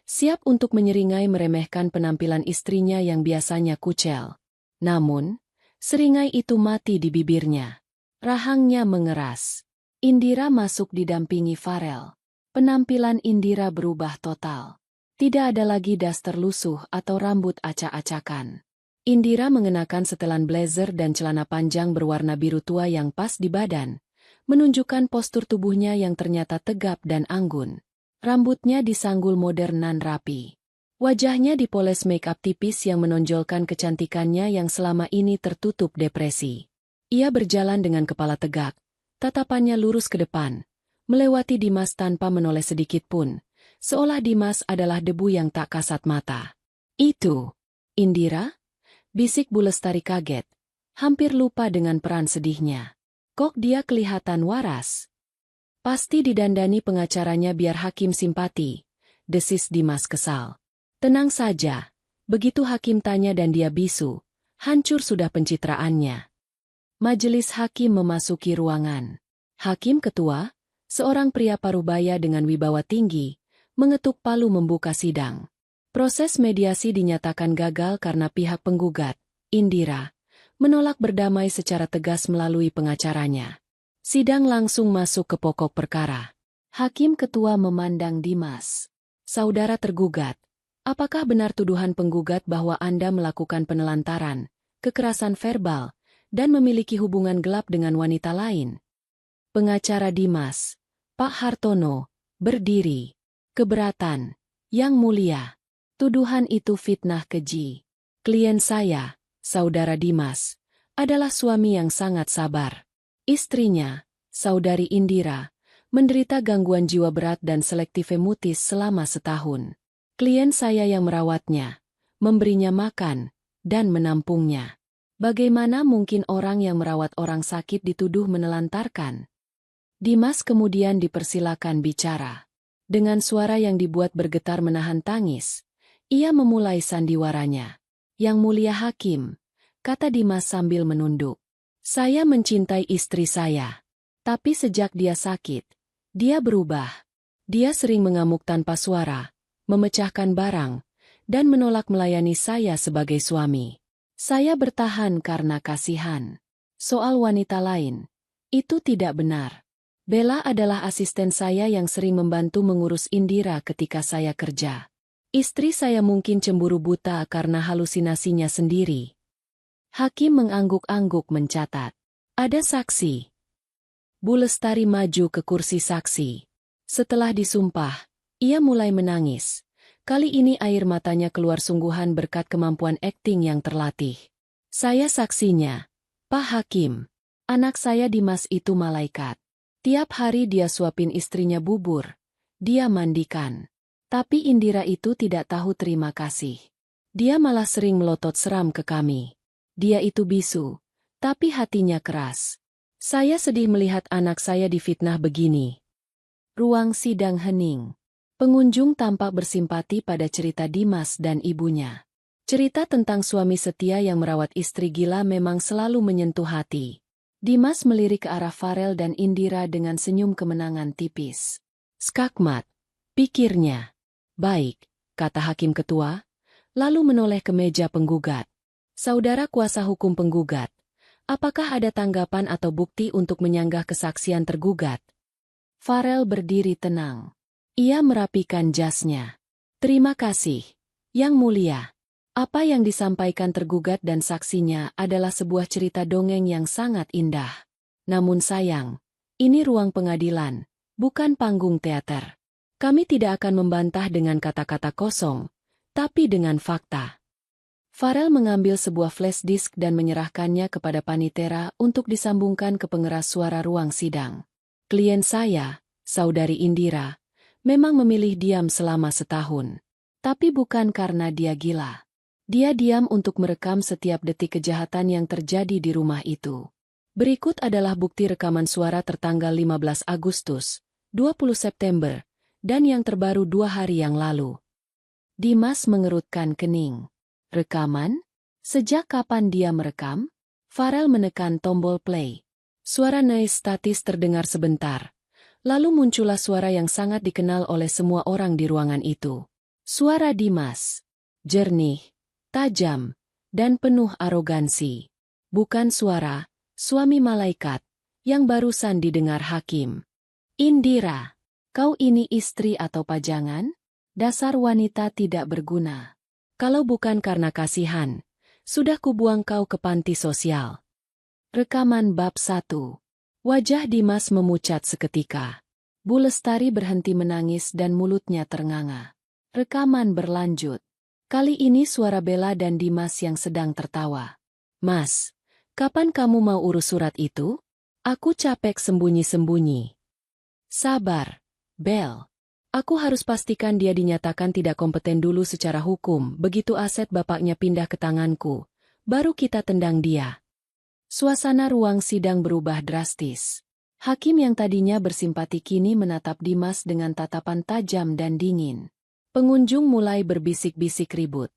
siap untuk menyeringai meremehkan penampilan istrinya yang biasanya kucel. Namun, seringai itu mati di bibirnya. Rahangnya mengeras. Indira masuk didampingi Farel. Penampilan Indira berubah total. Tidak ada lagi daster lusuh atau rambut acak-acakan. Indira mengenakan setelan blazer dan celana panjang berwarna biru tua yang pas di badan, menunjukkan postur tubuhnya yang ternyata tegap dan anggun. Rambutnya disanggul modernan rapi. Wajahnya dipoles make-up tipis yang menonjolkan kecantikannya yang selama ini tertutup depresi. Ia berjalan dengan kepala tegak, tatapannya lurus ke depan, melewati Dimas tanpa menoleh sedikit pun, seolah Dimas adalah debu yang tak kasat mata. "Itu Indira?" bisik Bu Lestari kaget, hampir lupa dengan peran sedihnya. "Kok dia kelihatan waras? Pasti didandani pengacaranya biar hakim simpati," desis Dimas kesal. "Tenang saja, begitu hakim tanya dan dia bisu, hancur sudah pencitraannya." Majelis hakim memasuki ruangan. Hakim ketua, seorang pria parubaya dengan wibawa tinggi, mengetuk palu membuka sidang. Proses mediasi dinyatakan gagal karena pihak penggugat, Indira, menolak berdamai secara tegas melalui pengacaranya. Sidang langsung masuk ke pokok perkara. Hakim ketua memandang Dimas. "Saudara tergugat, apakah benar tuduhan penggugat bahwa Anda melakukan penelantaran, kekerasan verbal, dan memiliki hubungan gelap dengan wanita lain?" Pengacara Dimas, Pak Hartono, berdiri. "Keberatan, Yang Mulia. Tuduhan itu fitnah keji. Klien saya, Saudara Dimas, adalah suami yang sangat sabar. Istrinya, Saudari Indira, menderita gangguan jiwa berat dan selektif mutis selama setahun. Klien saya yang merawatnya, memberinya makan, dan menampungnya. Bagaimana mungkin orang yang merawat orang sakit dituduh menelantarkan? Dimas kemudian dipersilakan bicara. Dengan suara yang dibuat bergetar menahan tangis, ia memulai sandiwaranya. Yang mulia hakim, kata Dimas sambil menunduk. Saya mencintai istri saya. Tapi sejak dia sakit, dia berubah. Dia sering mengamuk tanpa suara, memecahkan barang, dan menolak melayani saya sebagai suami. Saya bertahan karena kasihan. Soal wanita lain, itu tidak benar. Bella adalah asisten saya yang sering membantu mengurus Indira ketika saya kerja. Istri saya mungkin cemburu buta karena halusinasinya sendiri. Hakim mengangguk-angguk mencatat. Ada saksi. Bu Lestari maju ke kursi saksi. Setelah disumpah, ia mulai menangis. Kali ini air matanya keluar sungguhan berkat kemampuan akting yang terlatih. Saya saksinya, Pak Hakim. Anak saya Dimas itu malaikat. Tiap hari dia suapin istrinya bubur. Dia mandikan. Tapi Indira itu tidak tahu terima kasih. Dia malah sering melotot seram ke kami. Dia itu bisu, tapi hatinya keras. Saya sedih melihat anak saya difitnah begini. Ruang sidang hening. Pengunjung tampak bersimpati pada cerita Dimas dan ibunya. Cerita tentang suami setia yang merawat istri gila memang selalu menyentuh hati. Dimas melirik ke arah Farel dan Indira dengan senyum kemenangan tipis. Skakmat, pikirnya. Baik, kata hakim ketua, lalu menoleh ke meja penggugat. Saudara kuasa hukum penggugat, apakah ada tanggapan atau bukti untuk menyanggah kesaksian tergugat? Farel berdiri tenang. Ia merapikan jasnya. Terima kasih, Yang Mulia. Apa yang disampaikan tergugat dan saksinya adalah sebuah cerita dongeng yang sangat indah. Namun sayang, ini ruang pengadilan, bukan panggung teater. Kami tidak akan membantah dengan kata-kata kosong, tapi dengan fakta. Farel mengambil sebuah flash disk dan menyerahkannya kepada Panitera untuk disambungkan ke pengeras suara ruang sidang. Klien saya, Saudari Indira, memang memilih diam selama setahun. Tapi bukan karena dia gila. Dia diam untuk merekam setiap detik kejahatan yang terjadi di rumah itu. Berikut adalah bukti rekaman suara tertanggal 15 Agustus, 20 September, dan yang terbaru 2 hari yang lalu. Dimas mengerutkan kening. Rekaman? Sejak kapan dia merekam? Farel menekan tombol play. Suara noise statis terdengar sebentar. Lalu muncullah suara yang sangat dikenal oleh semua orang di ruangan itu. Suara Dimas. Jernih, tajam, dan penuh arogansi. Bukan suara suami malaikat yang barusan didengar hakim. Indira, kau ini istri atau pajangan? Dasar wanita tidak berguna. Kalau bukan karena kasihan, sudah kubuang kau ke panti sosial. Rekaman bab 1. Wajah Dimas memucat seketika. Bu Lestari berhenti menangis dan mulutnya ternganga. Rekaman berlanjut. Kali ini suara Bella dan Dimas yang sedang tertawa. Mas, kapan kamu mau urus surat itu? Aku capek sembunyi-sembunyi. Sabar, Bel. Aku harus pastikan dia dinyatakan tidak kompeten dulu secara hukum. Begitu aset bapaknya pindah ke tanganku, baru kita tendang dia. Suasana ruang sidang berubah drastis. Hakim yang tadinya bersimpati kini menatap Dimas dengan tatapan tajam dan dingin. Pengunjung mulai berbisik-bisik ribut.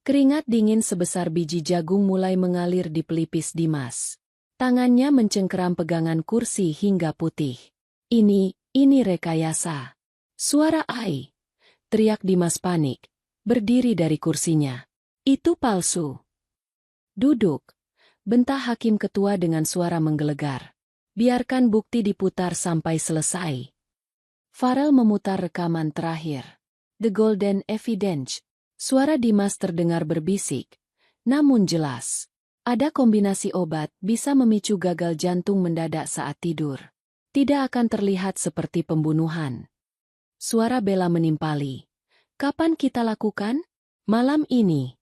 Keringat dingin sebesar biji jagung mulai mengalir di pelipis Dimas. Tangannya mencengkeram pegangan kursi hingga putih. Ini rekayasa. Suara ai. Teriak Dimas panik. Berdiri dari kursinya. Itu palsu. Duduk. Bentak hakim ketua dengan suara menggelegar. Biarkan bukti diputar sampai selesai. Farel memutar rekaman terakhir. The Golden Evidence. Suara Dimas terdengar berbisik. Namun jelas. Ada kombinasi obat bisa memicu gagal jantung mendadak saat tidur. Tidak akan terlihat seperti pembunuhan. Suara Bella menimpali. Kapan kita lakukan? Malam ini.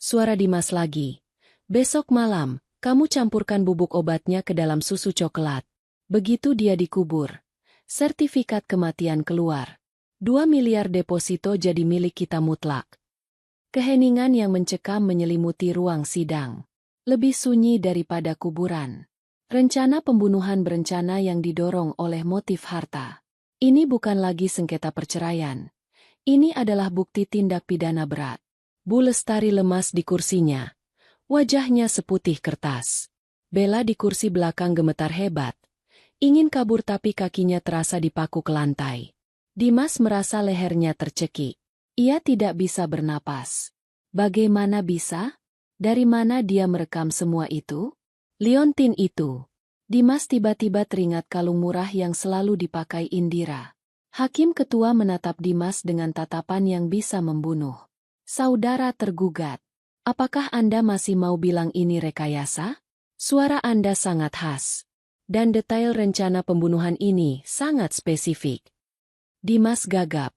Suara Dimas lagi. Besok malam, kamu campurkan bubuk obatnya ke dalam susu coklat. Begitu dia dikubur, sertifikat kematian keluar. 2 miliar deposito jadi milik kita mutlak. Keheningan yang mencekam menyelimuti ruang sidang. Lebih sunyi daripada kuburan. Rencana pembunuhan berencana yang didorong oleh motif harta. Ini bukan lagi sengketa perceraian. Ini adalah bukti tindak pidana berat. Bu Lestari lemas di kursinya. Wajahnya seputih kertas. Bella di kursi belakang gemetar hebat. Ingin kabur tapi kakinya terasa dipaku ke lantai. Dimas merasa lehernya tercekik. Ia tidak bisa bernapas. Bagaimana bisa? Dari mana dia merekam semua itu? Liontin itu. Dimas tiba-tiba teringat kalung murah yang selalu dipakai Indira. Hakim ketua menatap Dimas dengan tatapan yang bisa membunuh. Saudara tergugat. Apakah Anda masih mau bilang ini rekayasa? Suara Anda sangat khas. Dan detail rencana pembunuhan ini sangat spesifik. Dimas gagap.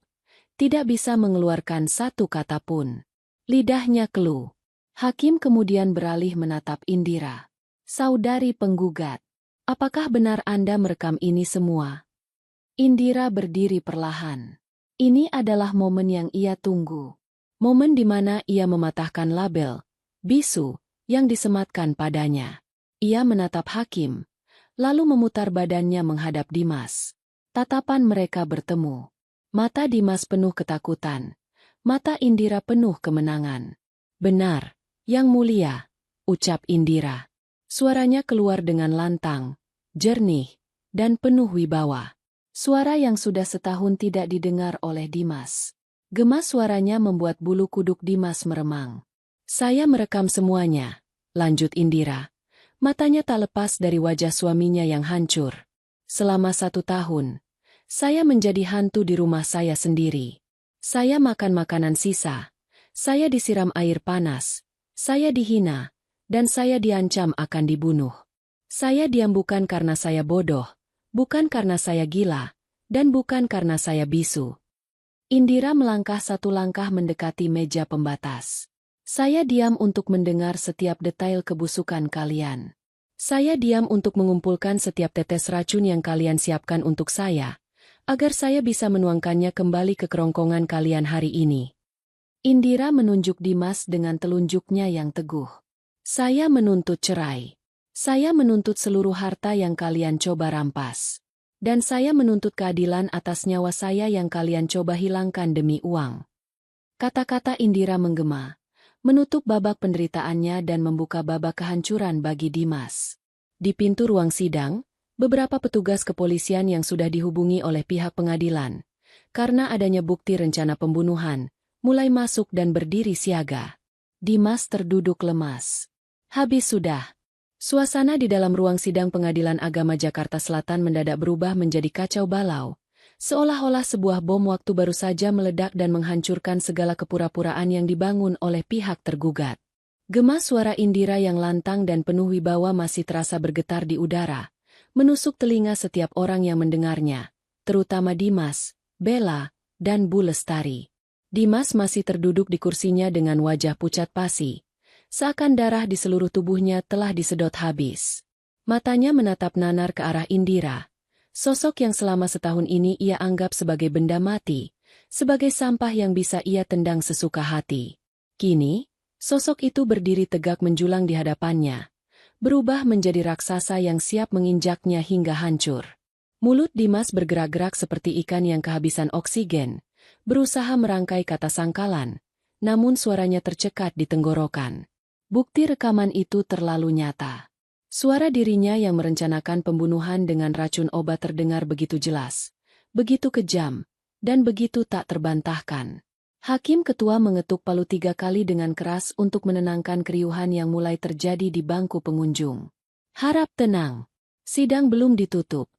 Tidak bisa mengeluarkan satu kata pun. Lidahnya keluh. Hakim kemudian beralih menatap Indira. Saudari penggugat. Apakah benar Anda merekam ini semua? Indira berdiri perlahan. Ini adalah momen yang ia tunggu. Momen di mana ia mematahkan label, bisu, yang disematkan padanya. Ia menatap Hakim. Lalu memutar badannya menghadap Dimas. Tatapan mereka bertemu. Mata Dimas penuh ketakutan. Mata Indira penuh kemenangan. Benar, Yang Mulia, ucap Indira. Suaranya keluar dengan lantang, jernih, dan penuh wibawa. Suara yang sudah setahun tidak didengar oleh Dimas. Gemas suaranya membuat bulu kuduk Dimas meremang. Saya merekam semuanya, lanjut Indira. Matanya tak lepas dari wajah suaminya yang hancur. Selama 1 tahun, saya menjadi hantu di rumah saya sendiri. Saya makan makanan sisa. Saya disiram air panas. Saya dihina. Dan saya diancam akan dibunuh. Saya diam bukan karena saya bodoh. Bukan karena saya gila. Dan bukan karena saya bisu. Indira melangkah 1 langkah mendekati meja pembatas. Saya diam untuk mendengar setiap detail kebusukan kalian. Saya diam untuk mengumpulkan setiap tetes racun yang kalian siapkan untuk saya, agar saya bisa menuangkannya kembali ke kerongkongan kalian hari ini. Indira menunjuk Dimas dengan telunjuknya yang teguh. Saya menuntut cerai. Saya menuntut seluruh harta yang kalian coba rampas. Dan saya menuntut keadilan atas nyawa saya yang kalian coba hilangkan demi uang. Kata-kata Indira menggema. Menutup babak penderitaannya dan membuka babak kehancuran bagi Dimas. Di pintu ruang sidang, beberapa petugas kepolisian yang sudah dihubungi oleh pihak pengadilan, karena adanya bukti rencana pembunuhan, mulai masuk dan berdiri siaga. Dimas terduduk lemas. Habis sudah. Suasana di dalam ruang sidang Pengadilan Agama Jakarta Selatan mendadak berubah menjadi kacau balau. Seolah-olah sebuah bom waktu baru saja meledak dan menghancurkan segala kepura-puraan yang dibangun oleh pihak tergugat. Gema suara Indira yang lantang dan penuh wibawa masih terasa bergetar di udara, menusuk telinga setiap orang yang mendengarnya, terutama Dimas, Bella, dan Bu Lestari. Dimas masih terduduk di kursinya dengan wajah pucat pasi, seakan darah di seluruh tubuhnya telah disedot habis. Matanya menatap nanar ke arah Indira. Sosok yang selama setahun ini ia anggap sebagai benda mati, sebagai sampah yang bisa ia tendang sesuka hati. Kini, sosok itu berdiri tegak menjulang di hadapannya, berubah menjadi raksasa yang siap menginjaknya hingga hancur. Mulut Dimas bergerak-gerak seperti ikan yang kehabisan oksigen, berusaha merangkai kata sangkalan, namun suaranya tercekat di tenggorokan. Bukti rekaman itu terlalu nyata. Suara dirinya yang merencanakan pembunuhan dengan racun obat terdengar begitu jelas, begitu kejam, dan begitu tak terbantahkan. Hakim ketua mengetuk palu 3 kali dengan keras untuk menenangkan keriuhan yang mulai terjadi di bangku pengunjung. Harap tenang. Sidang belum ditutup.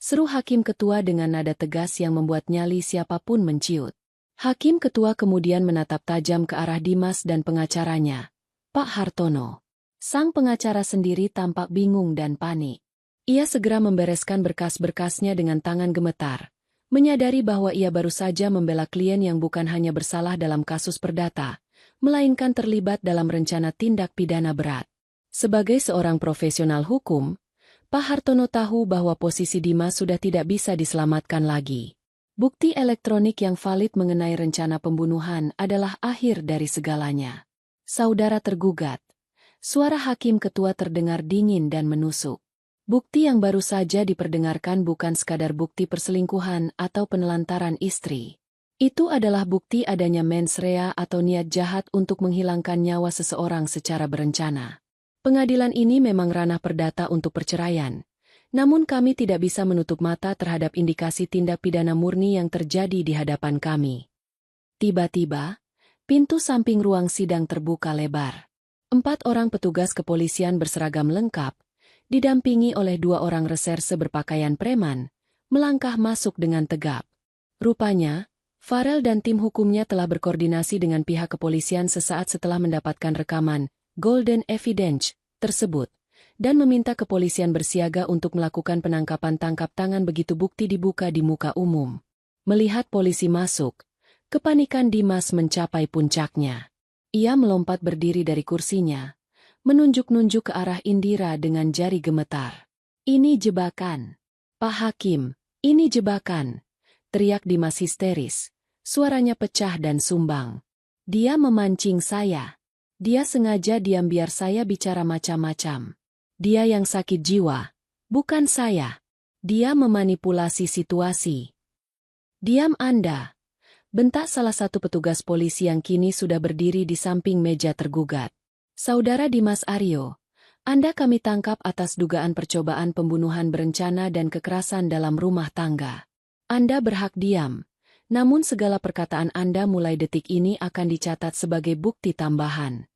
Seru hakim ketua dengan nada tegas yang membuat nyali siapapun menciut. Hakim ketua kemudian menatap tajam ke arah Dimas dan pengacaranya, Pak Hartono. Sang pengacara sendiri tampak bingung dan panik. Ia segera membereskan berkas-berkasnya dengan tangan gemetar, menyadari bahwa ia baru saja membela klien yang bukan hanya bersalah dalam kasus perdata, melainkan terlibat dalam rencana tindak pidana berat. Sebagai seorang profesional hukum, Pak Hartono tahu bahwa posisi Dimas sudah tidak bisa diselamatkan lagi. Bukti elektronik yang valid mengenai rencana pembunuhan adalah akhir dari segalanya. Saudara tergugat. Suara hakim ketua terdengar dingin dan menusuk. Bukti yang baru saja diperdengarkan bukan sekadar bukti perselingkuhan atau penelantaran istri. Itu adalah bukti adanya mens rea atau niat jahat untuk menghilangkan nyawa seseorang secara berencana. Pengadilan ini memang ranah perdata untuk perceraian. Namun kami tidak bisa menutup mata terhadap indikasi tindak pidana murni yang terjadi di hadapan kami. Tiba-tiba, pintu samping ruang sidang terbuka lebar. 4 orang petugas kepolisian berseragam lengkap, didampingi oleh 2 orang reserse berpakaian preman, melangkah masuk dengan tegap. Rupanya, Farel dan tim hukumnya telah berkoordinasi dengan pihak kepolisian sesaat setelah mendapatkan rekaman Golden Evidence tersebut, dan meminta kepolisian bersiaga untuk melakukan penangkapan tangkap tangan begitu bukti dibuka di muka umum. Melihat polisi masuk, kepanikan Dimas mencapai puncaknya. Ia melompat berdiri dari kursinya, menunjuk-nunjuk ke arah Indira dengan jari gemetar. "Ini jebakan. Pak Hakim, ini jebakan!" teriak Dimas histeris. Suaranya pecah dan sumbang. "Dia memancing saya. Dia sengaja diam biar saya bicara macam-macam. Dia yang sakit jiwa, bukan saya. Dia memanipulasi situasi." "Diam Anda!" bentak salah satu petugas polisi yang kini sudah berdiri di samping meja tergugat. "Saudara Dimas Aryo, Anda kami tangkap atas dugaan percobaan pembunuhan berencana dan kekerasan dalam rumah tangga. Anda berhak diam, namun segala perkataan Anda mulai detik ini akan dicatat sebagai bukti tambahan."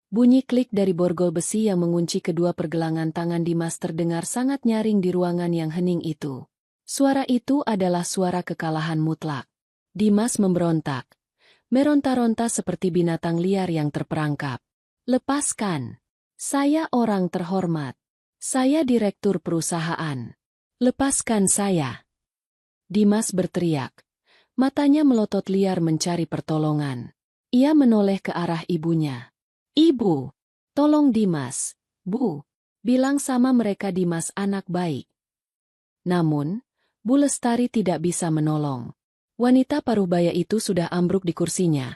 Bunyi klik dari borgol besi yang mengunci kedua pergelangan tangan Dimas terdengar sangat nyaring di ruangan yang hening itu. Suara itu adalah suara kekalahan mutlak. Dimas memberontak, meronta-ronta seperti binatang liar yang terperangkap. "Lepaskan! Saya orang terhormat. Saya direktur perusahaan. Lepaskan saya!" Dimas berteriak. Matanya melotot liar mencari pertolongan. Ia menoleh ke arah ibunya. "Ibu, tolong Dimas, Bu." Bilang sama mereka Dimas anak baik. Namun, Bu Lestari tidak bisa menolong. Wanita paruh baya itu sudah ambruk di kursinya.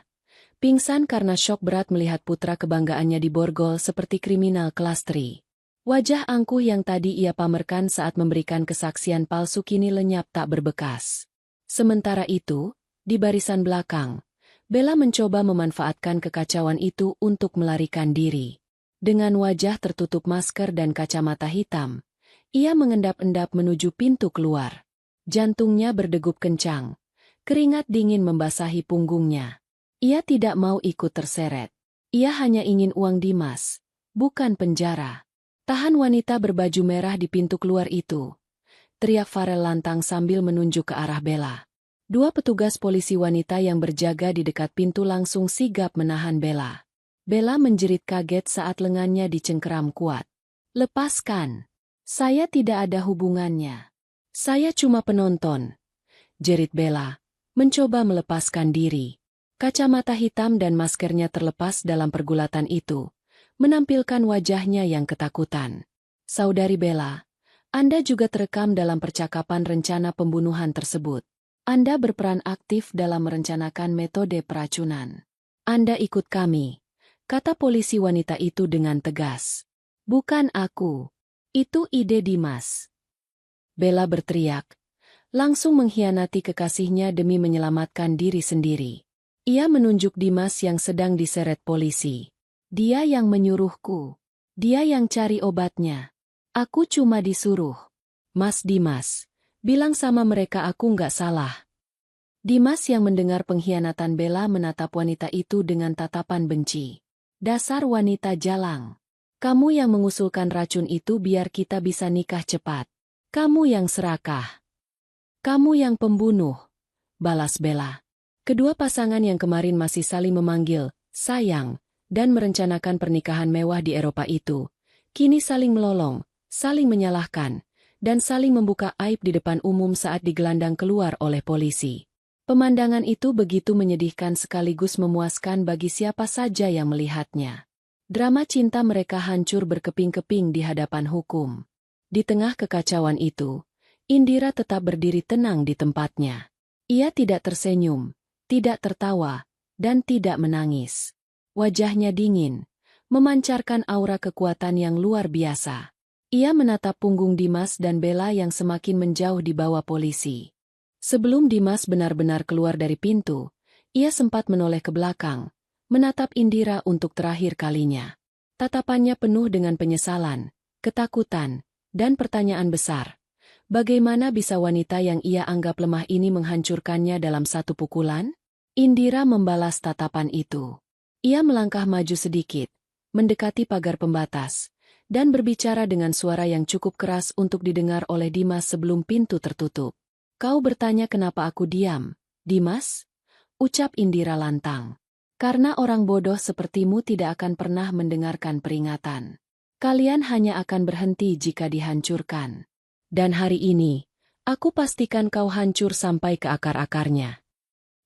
Pingsan karena syok berat melihat putra kebanggaannya diborgol seperti kriminal kelas 3. Wajah angkuh yang tadi ia pamerkan saat memberikan kesaksian palsu kini lenyap tak berbekas. Sementara itu, di barisan belakang, Bella mencoba memanfaatkan kekacauan itu untuk melarikan diri. Dengan wajah tertutup masker dan kacamata hitam, ia mengendap-endap menuju pintu keluar. Jantungnya berdegup kencang. Keringat dingin membasahi punggungnya. Ia tidak mau ikut terseret. Ia hanya ingin uang Dimas, bukan penjara. "Tahan wanita berbaju merah di pintu keluar itu!" teriak Farel lantang sambil menunjuk ke arah Bella. 2 petugas polisi wanita yang berjaga di dekat pintu langsung sigap menahan Bella. Bella menjerit kaget saat lengannya dicengkeram kuat. "Lepaskan! Saya tidak ada hubungannya. Saya cuma penonton!" jerit Bella, mencoba melepaskan diri. Kacamata hitam dan maskernya terlepas dalam pergulatan itu, menampilkan wajahnya yang ketakutan. "Saudari Bella, Anda juga terekam dalam percakapan rencana pembunuhan tersebut. Anda berperan aktif dalam merencanakan metode peracunan. Anda ikut kami," kata polisi wanita itu dengan tegas. "Bukan aku. Itu ide Dimas." Bella berteriak, langsung mengkhianati kekasihnya demi menyelamatkan diri sendiri. Ia menunjuk Dimas yang sedang diseret polisi. "Dia yang menyuruhku. Dia yang cari obatnya. Aku cuma disuruh." "Mas Dimas, bilang sama mereka aku nggak salah." Dimas yang mendengar pengkhianatan Bella menatap wanita itu dengan tatapan benci. "Dasar wanita jalang. Kamu yang mengusulkan racun itu biar kita bisa nikah cepat. Kamu yang serakah. Kamu yang pembunuh," balas Bella. Kedua pasangan yang kemarin masih saling memanggil sayang dan merencanakan pernikahan mewah di Eropa itu, kini saling melolong, saling menyalahkan, dan saling membuka aib di depan umum saat digelandang keluar oleh polisi. Pemandangan itu begitu menyedihkan sekaligus memuaskan bagi siapa saja yang melihatnya. Drama cinta mereka hancur berkeping-keping di hadapan hukum. Di tengah kekacauan itu, Indira tetap berdiri tenang di tempatnya. Ia tidak tersenyum, tidak tertawa, dan tidak menangis. Wajahnya dingin, memancarkan aura kekuatan yang luar biasa. Ia menatap punggung Dimas dan Bella yang semakin menjauh di bawah polisi. Sebelum Dimas benar-benar keluar dari pintu, ia sempat menoleh ke belakang, menatap Indira untuk terakhir kalinya. Tatapannya penuh dengan penyesalan, ketakutan, dan pertanyaan besar. Bagaimana bisa wanita yang ia anggap lemah ini menghancurkannya dalam satu pukulan? Indira membalas tatapan itu. Ia melangkah maju sedikit, mendekati pagar pembatas, dan berbicara dengan suara yang cukup keras untuk didengar oleh Dimas sebelum pintu tertutup. "Kau bertanya kenapa aku diam, Dimas?" ucap Indira lantang. "Karena orang bodoh sepertimu tidak akan pernah mendengarkan peringatan. Kalian hanya akan berhenti jika dihancurkan. Dan hari ini, aku pastikan kau hancur sampai ke akar-akarnya."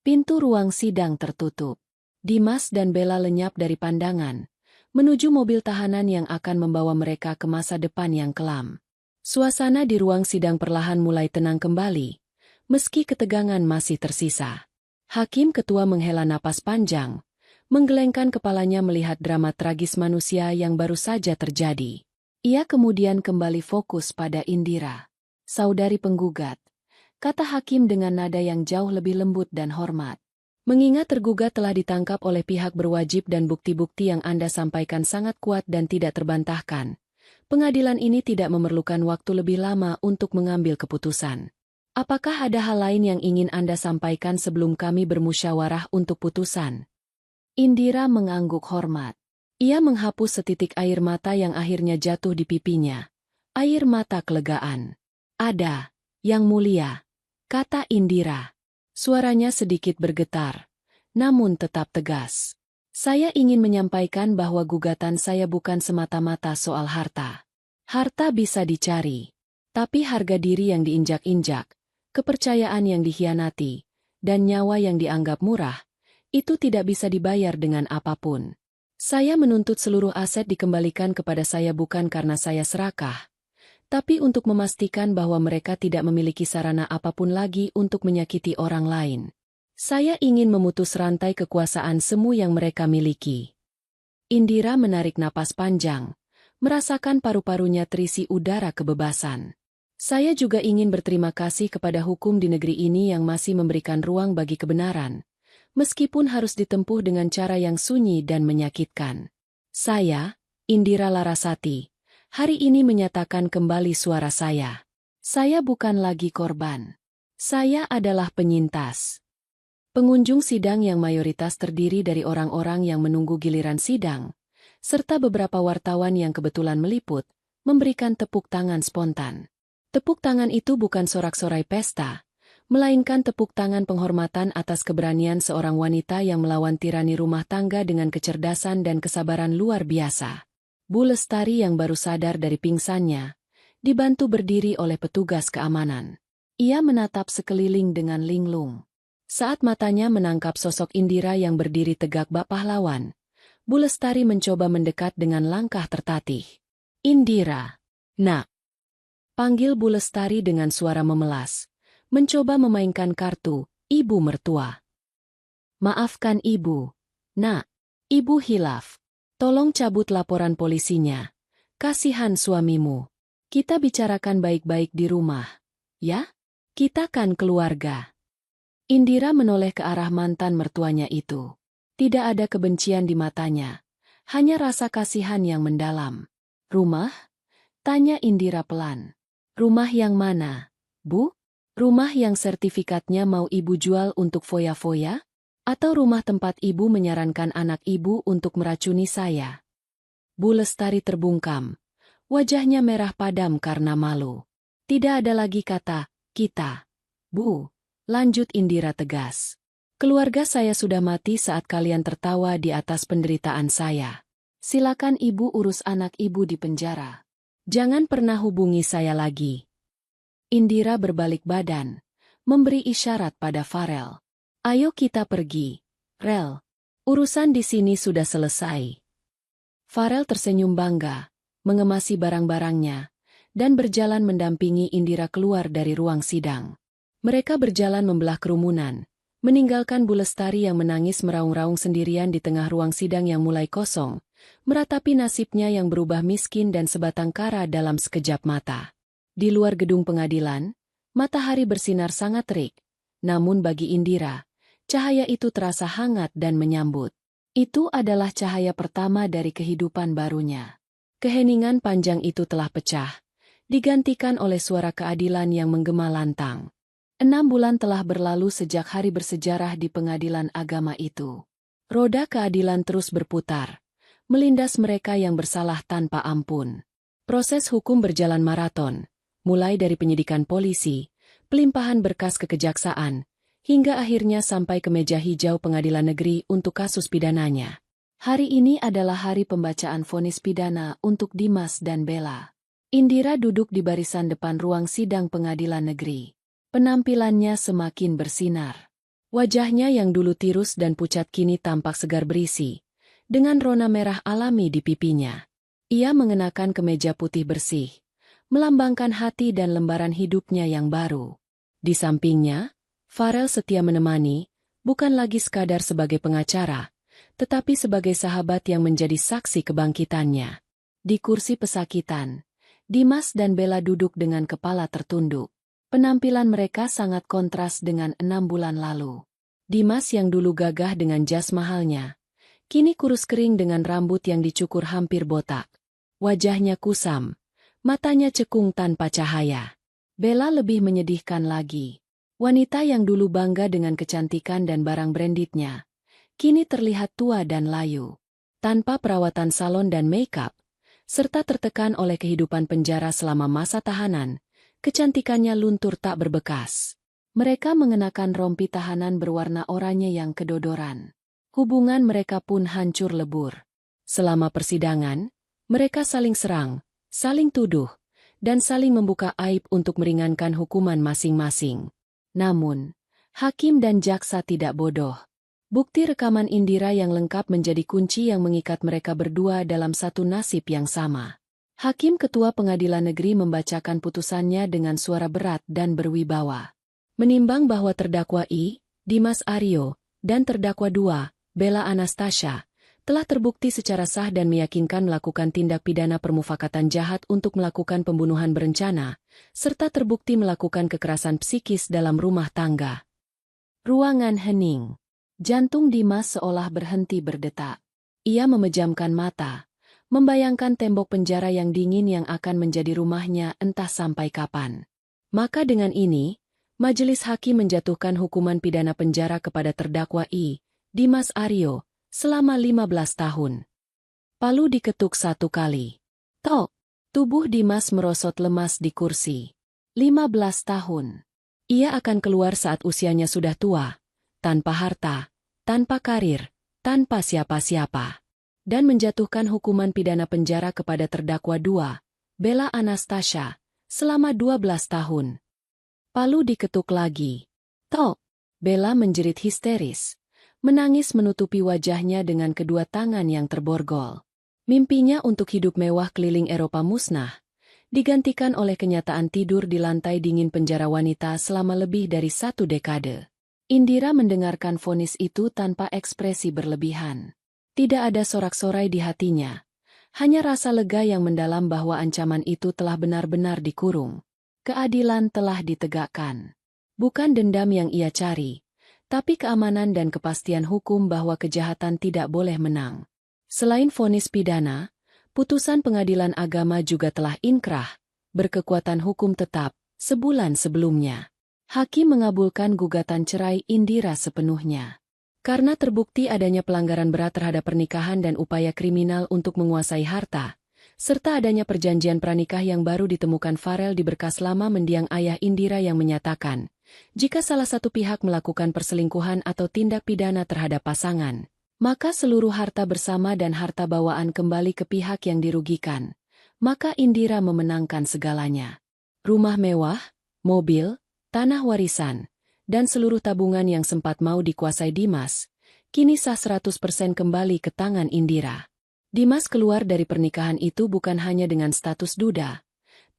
Pintu ruang sidang tertutup. Dimas dan Bella lenyap dari pandangan, menuju mobil tahanan yang akan membawa mereka ke masa depan yang kelam. Suasana di ruang sidang perlahan mulai tenang kembali, meski ketegangan masih tersisa. Hakim ketua menghela napas panjang, menggelengkan kepalanya melihat drama tragis manusia yang baru saja terjadi. Ia kemudian kembali fokus pada Indira. "Saudari penggugat," kata hakim dengan nada yang jauh lebih lembut dan hormat. "Mengingat tergugat telah ditangkap oleh pihak berwajib dan bukti-bukti yang Anda sampaikan sangat kuat dan tidak terbantahkan, pengadilan ini tidak memerlukan waktu lebih lama untuk mengambil keputusan. Apakah ada hal lain yang ingin Anda sampaikan sebelum kami bermusyawarah untuk putusan?" Indira mengangguk hormat. Ia menghapus setitik air mata yang akhirnya jatuh di pipinya. Air mata kelegaan. "Ada, Yang Mulia," kata Indira. Suaranya sedikit bergetar, namun tetap tegas. "Saya ingin menyampaikan bahwa gugatan saya bukan semata-mata soal harta. Harta bisa dicari, tapi harga diri yang diinjak-injak, kepercayaan yang dikhianati, dan nyawa yang dianggap murah, itu tidak bisa dibayar dengan apapun. Saya menuntut seluruh aset dikembalikan kepada saya bukan karena saya serakah, tapi untuk memastikan bahwa mereka tidak memiliki sarana apapun lagi untuk menyakiti orang lain. Saya ingin memutus rantai kekuasaan semu yang mereka miliki." Indira menarik napas panjang, merasakan paru-parunya terisi udara kebebasan. "Saya juga ingin berterima kasih kepada hukum di negeri ini yang masih memberikan ruang bagi kebenaran, meskipun harus ditempuh dengan cara yang sunyi dan menyakitkan. Saya, Indira Larasati, hari ini menyatakan kembali suara saya. Saya bukan lagi korban. Saya adalah penyintas." Pengunjung sidang yang mayoritas terdiri dari orang-orang yang menunggu giliran sidang, serta beberapa wartawan yang kebetulan meliput, memberikan tepuk tangan spontan. Tepuk tangan itu bukan sorak-sorai pesta, melainkan tepuk tangan penghormatan atas keberanian seorang wanita yang melawan tirani rumah tangga dengan kecerdasan dan kesabaran luar biasa. Bu Lestari yang baru sadar dari pingsannya, dibantu berdiri oleh petugas keamanan. Ia menatap sekeliling dengan linglung. Saat matanya menangkap sosok Indira yang berdiri tegak bak pahlawan, Bu Lestari mencoba mendekat dengan langkah tertatih. "Indira, Nak," panggil Bu Lestari dengan suara memelas, mencoba memainkan kartu, "Ibu mertua." "Maafkan Ibu, Nak. Ibu hilaf. Tolong cabut laporan polisinya. Kasihan suamimu. Kita bicarakan baik-baik di rumah, ya? Kita kan keluarga." Indira menoleh ke arah mantan mertuanya itu. Tidak ada kebencian di matanya, hanya rasa kasihan yang mendalam. "Rumah?" tanya Indira pelan. "Rumah yang mana, Bu? Rumah yang sertifikatnya mau Ibu jual untuk foya-foya? Atau rumah tempat Ibu menyarankan anak Ibu untuk meracuni saya?" Bu Lestari terbungkam. Wajahnya merah padam karena malu. "Tidak ada lagi kata, kita, Bu," lanjut Indira tegas. "Keluarga saya sudah mati saat kalian tertawa di atas penderitaan saya. Silakan Ibu urus anak Ibu di penjara. Jangan pernah hubungi saya lagi." Indira berbalik badan, memberi isyarat pada Farel. "Ayo kita pergi, Rel. Urusan di sini sudah selesai." Farel tersenyum bangga, mengemasi barang-barangnya, dan berjalan mendampingi Indira keluar dari ruang sidang. Mereka berjalan membelah kerumunan, meninggalkan Bu Lestari yang menangis meraung-raung sendirian di tengah ruang sidang yang mulai kosong, meratapi nasibnya yang berubah miskin dan sebatang kara dalam sekejap mata. Di luar gedung pengadilan, matahari bersinar sangat terik, namun bagi Indira, cahaya itu terasa hangat dan menyambut. Itu adalah cahaya pertama dari kehidupan barunya. Keheningan panjang itu telah pecah, digantikan oleh suara keadilan yang menggema lantang. 6 bulan telah berlalu sejak hari bersejarah di pengadilan agama itu. Roda keadilan terus berputar, melindas mereka yang bersalah tanpa ampun. Proses hukum berjalan maraton, mulai dari penyidikan polisi, pelimpahan berkas ke kejaksaan, hingga akhirnya sampai ke meja hijau pengadilan negeri untuk kasus pidananya. Hari ini adalah hari pembacaan vonis pidana untuk Dimas dan Bella. Indira duduk di barisan depan ruang sidang pengadilan negeri. Penampilannya semakin bersinar. Wajahnya yang dulu tirus dan pucat kini tampak segar berisi, dengan rona merah alami di pipinya. Ia mengenakan kemeja putih bersih, melambangkan hati dan lembaran hidupnya yang baru. Di sampingnya, Farel setia menemani, bukan lagi sekadar sebagai pengacara, tetapi sebagai sahabat yang menjadi saksi kebangkitannya. Di kursi pesakitan, Dimas dan Bella duduk dengan kepala tertunduk. Penampilan mereka sangat kontras dengan 6 bulan lalu. Dimas yang dulu gagah dengan jas mahalnya, kini kurus kering dengan rambut yang dicukur hampir botak. Wajahnya kusam, matanya cekung tanpa cahaya. Bella lebih menyedihkan lagi. Wanita yang dulu bangga dengan kecantikan dan barang brandednya, kini terlihat tua dan layu. Tanpa perawatan salon dan make-up, serta tertekan oleh kehidupan penjara selama masa tahanan, kecantikannya luntur tak berbekas. Mereka mengenakan rompi tahanan berwarna oranye yang kedodoran. Hubungan mereka pun hancur lebur. Selama persidangan, mereka saling serang, saling tuduh, dan saling membuka aib untuk meringankan hukuman masing-masing. Namun, hakim dan jaksa tidak bodoh. Bukti rekaman Indira yang lengkap menjadi kunci yang mengikat mereka berdua dalam satu nasib yang sama. Hakim Ketua Pengadilan Negeri membacakan putusannya dengan suara berat dan berwibawa. Menimbang bahwa terdakwa I, Dimas Aryo, dan terdakwa 2, Bella Anastasia, telah terbukti secara sah dan meyakinkan melakukan tindak pidana permufakatan jahat untuk melakukan pembunuhan berencana, serta terbukti melakukan kekerasan psikis dalam rumah tangga. Ruangan hening. Jantung Dimas seolah berhenti berdetak. Ia memejamkan mata, membayangkan tembok penjara yang dingin yang akan menjadi rumahnya entah sampai kapan. Maka dengan ini, majelis hakim menjatuhkan hukuman pidana penjara kepada terdakwa I, Dimas Aryo, selama 15 tahun. Palu diketuk 1 kali. Tok! Tubuh Dimas merosot lemas di kursi. 15 tahun. Ia akan keluar saat usianya sudah tua, tanpa harta, tanpa karir, tanpa siapa-siapa. Dan menjatuhkan hukuman pidana penjara kepada terdakwa 2, Bella Anastasia, selama 12 tahun. Palu diketuk lagi. Tok! Bella menjerit histeris. Menangis menutupi wajahnya dengan kedua tangan yang terborgol. Mimpinya untuk hidup mewah keliling Eropa musnah, digantikan oleh kenyataan tidur di lantai dingin penjara wanita selama lebih dari 1 dekade. Indira mendengarkan vonis itu tanpa ekspresi berlebihan. Tidak ada sorak-sorai di hatinya. Hanya rasa lega yang mendalam bahwa ancaman itu telah benar-benar dikurung. Keadilan telah ditegakkan. Bukan dendam yang ia cari, tapi keamanan dan kepastian hukum bahwa kejahatan tidak boleh menang. Selain vonis pidana, putusan pengadilan agama juga telah inkrah, berkekuatan hukum tetap, sebulan sebelumnya. Hakim mengabulkan gugatan cerai Indira sepenuhnya. Karena terbukti adanya pelanggaran berat terhadap pernikahan dan upaya kriminal untuk menguasai harta, serta adanya perjanjian pranikah yang baru ditemukan Farel di berkas lama mendiang ayah Indira yang menyatakan, jika salah satu pihak melakukan perselingkuhan atau tindak pidana terhadap pasangan, maka seluruh harta bersama dan harta bawaan kembali ke pihak yang dirugikan. Maka Indira memenangkan segalanya. Rumah mewah, mobil, tanah warisan, dan seluruh tabungan yang sempat mau dikuasai Dimas, kini sah 100% kembali ke tangan Indira. Dimas keluar dari pernikahan itu bukan hanya dengan status duda,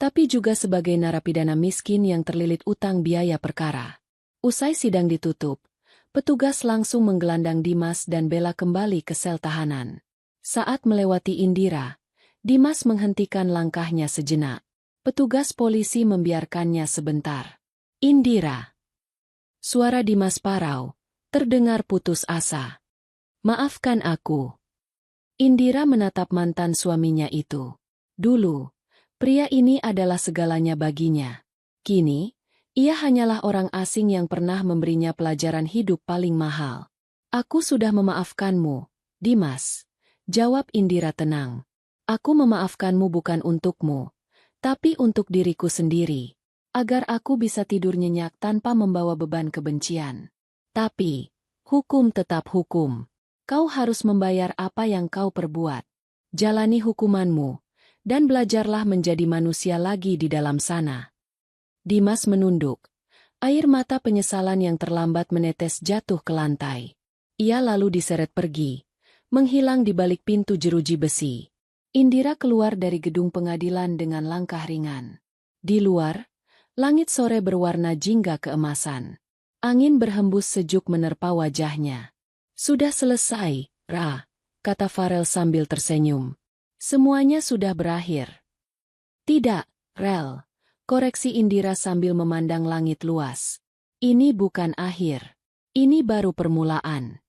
tapi juga sebagai narapidana miskin yang terlilit utang biaya perkara. Usai sidang ditutup, petugas langsung menggelandang Dimas dan Bella kembali ke sel tahanan. Saat melewati Indira, Dimas menghentikan langkahnya sejenak. Petugas polisi membiarkannya sebentar. Indira. Suara Dimas Parau terdengar putus asa. Maafkan aku. Indira menatap mantan suaminya itu. Dulu, pria ini adalah segalanya baginya. Kini, ia hanyalah orang asing yang pernah memberinya pelajaran hidup paling mahal. Aku sudah memaafkanmu, Dimas. Jawab Indira tenang. Aku memaafkanmu bukan untukmu, tapi untuk diriku sendiri. Agar aku bisa tidur nyenyak tanpa membawa beban kebencian. Tapi, hukum tetap hukum. Kau harus membayar apa yang kau perbuat. Jalani hukumanmu, dan belajarlah menjadi manusia lagi di dalam sana. Dimas menunduk. Air mata penyesalan yang terlambat menetes jatuh ke lantai. Ia lalu diseret pergi, menghilang di balik pintu jeruji besi. Indira keluar dari gedung pengadilan dengan langkah ringan. Di luar, langit sore berwarna jingga keemasan. Angin berhembus sejuk menerpa wajahnya. Sudah selesai, Ra, kata Farel sambil tersenyum. Semuanya sudah berakhir. Tidak, Rel, koreksi Indira sambil memandang langit luas. Ini bukan akhir. Ini baru permulaan.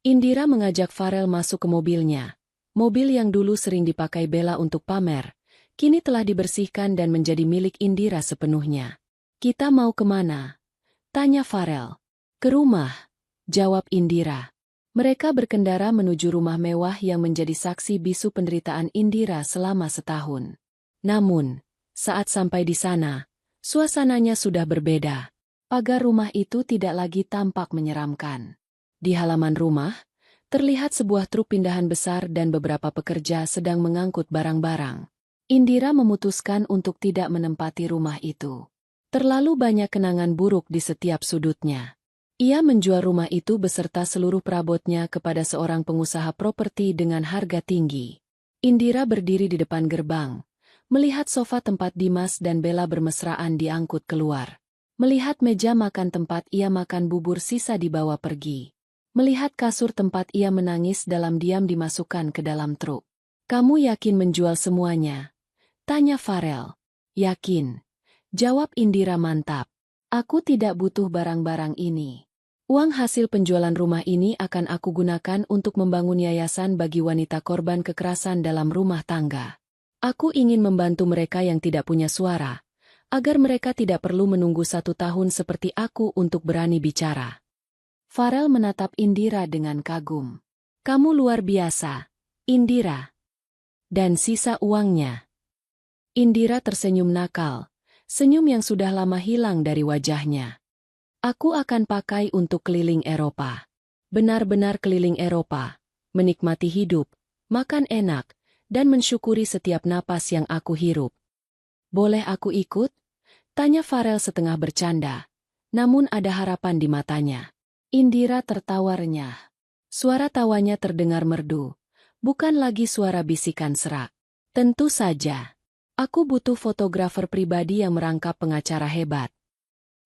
Indira mengajak Farel masuk ke mobilnya. Mobil yang dulu sering dipakai Bella untuk pamer, kini telah dibersihkan dan menjadi milik Indira sepenuhnya. Kita mau kemana? Tanya Farel. Ke rumah, jawab Indira. Mereka berkendara menuju rumah mewah yang menjadi saksi bisu penderitaan Indira selama setahun. Namun, saat sampai di sana, suasananya sudah berbeda. Pagar rumah itu tidak lagi tampak menyeramkan. Di halaman rumah, terlihat sebuah truk pindahan besar dan beberapa pekerja sedang mengangkut barang-barang. Indira memutuskan untuk tidak menempati rumah itu. Terlalu banyak kenangan buruk di setiap sudutnya. Ia menjual rumah itu beserta seluruh perabotnya kepada seorang pengusaha properti dengan harga tinggi. Indira berdiri di depan gerbang, melihat sofa tempat Dimas dan Bella bermesraan diangkut keluar. Melihat meja makan tempat ia makan bubur sisa dibawa pergi. Melihat kasur tempat ia menangis dalam diam dimasukkan ke dalam truk. Kamu yakin menjual semuanya? Tanya Farel. Yakin. Jawab Indira mantap. Aku tidak butuh barang-barang ini. Uang hasil penjualan rumah ini akan aku gunakan untuk membangun yayasan bagi wanita korban kekerasan dalam rumah tangga. Aku ingin membantu mereka yang tidak punya suara, agar mereka tidak perlu menunggu 1 tahun seperti aku untuk berani bicara. Farel menatap Indira dengan kagum. Kamu luar biasa, Indira. Dan sisa uangnya. Indira tersenyum nakal, senyum yang sudah lama hilang dari wajahnya. Aku akan pakai untuk keliling Eropa. Benar-benar keliling Eropa, menikmati hidup, makan enak, dan mensyukuri setiap napas yang aku hirup. Boleh aku ikut? Tanya Farel setengah bercanda, namun ada harapan di matanya. Indira tertawa renyah. Suara tawanya terdengar merdu, bukan lagi suara bisikan serak. Tentu saja. Aku butuh fotografer pribadi yang merangkap pengacara hebat.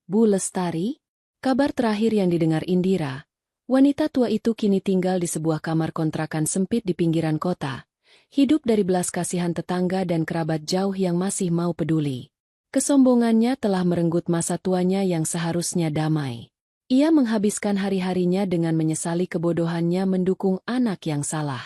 Bu Lestari? Kabar terakhir yang didengar Indira, wanita tua itu kini tinggal di sebuah kamar kontrakan sempit di pinggiran kota, hidup dari belas kasihan tetangga dan kerabat jauh yang masih mau peduli. Kesombongannya telah merenggut masa tuanya yang seharusnya damai. Ia menghabiskan hari-harinya dengan menyesali kebodohannya mendukung anak yang salah.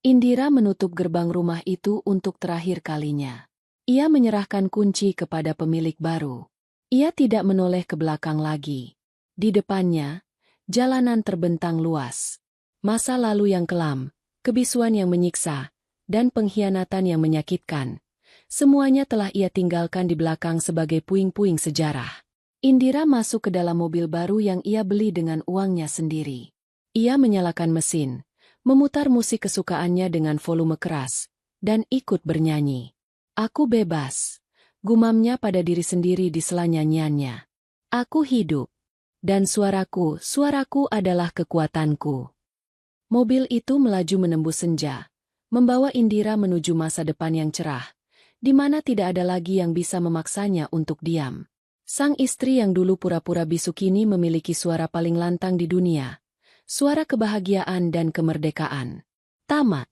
Indira menutup gerbang rumah itu untuk terakhir kalinya. Ia menyerahkan kunci kepada pemilik baru. Ia tidak menoleh ke belakang lagi. Di depannya, jalanan terbentang luas. Masa lalu yang kelam, kebisuan yang menyiksa, dan pengkhianatan yang menyakitkan. Semuanya telah ia tinggalkan di belakang sebagai puing-puing sejarah. Indira masuk ke dalam mobil baru yang ia beli dengan uangnya sendiri. Ia menyalakan mesin, memutar musik kesukaannya dengan volume keras, dan ikut bernyanyi. Aku bebas, gumamnya pada diri sendiri di sela nyanyiannya. Aku hidup, dan suaraku adalah kekuatanku. Mobil itu melaju menembus senja, membawa Indira menuju masa depan yang cerah, di mana tidak ada lagi yang bisa memaksanya untuk diam. Sang istri yang dulu pura-pura bisu kini memiliki suara paling lantang di dunia. Suara kebahagiaan dan kemerdekaan. Tamat.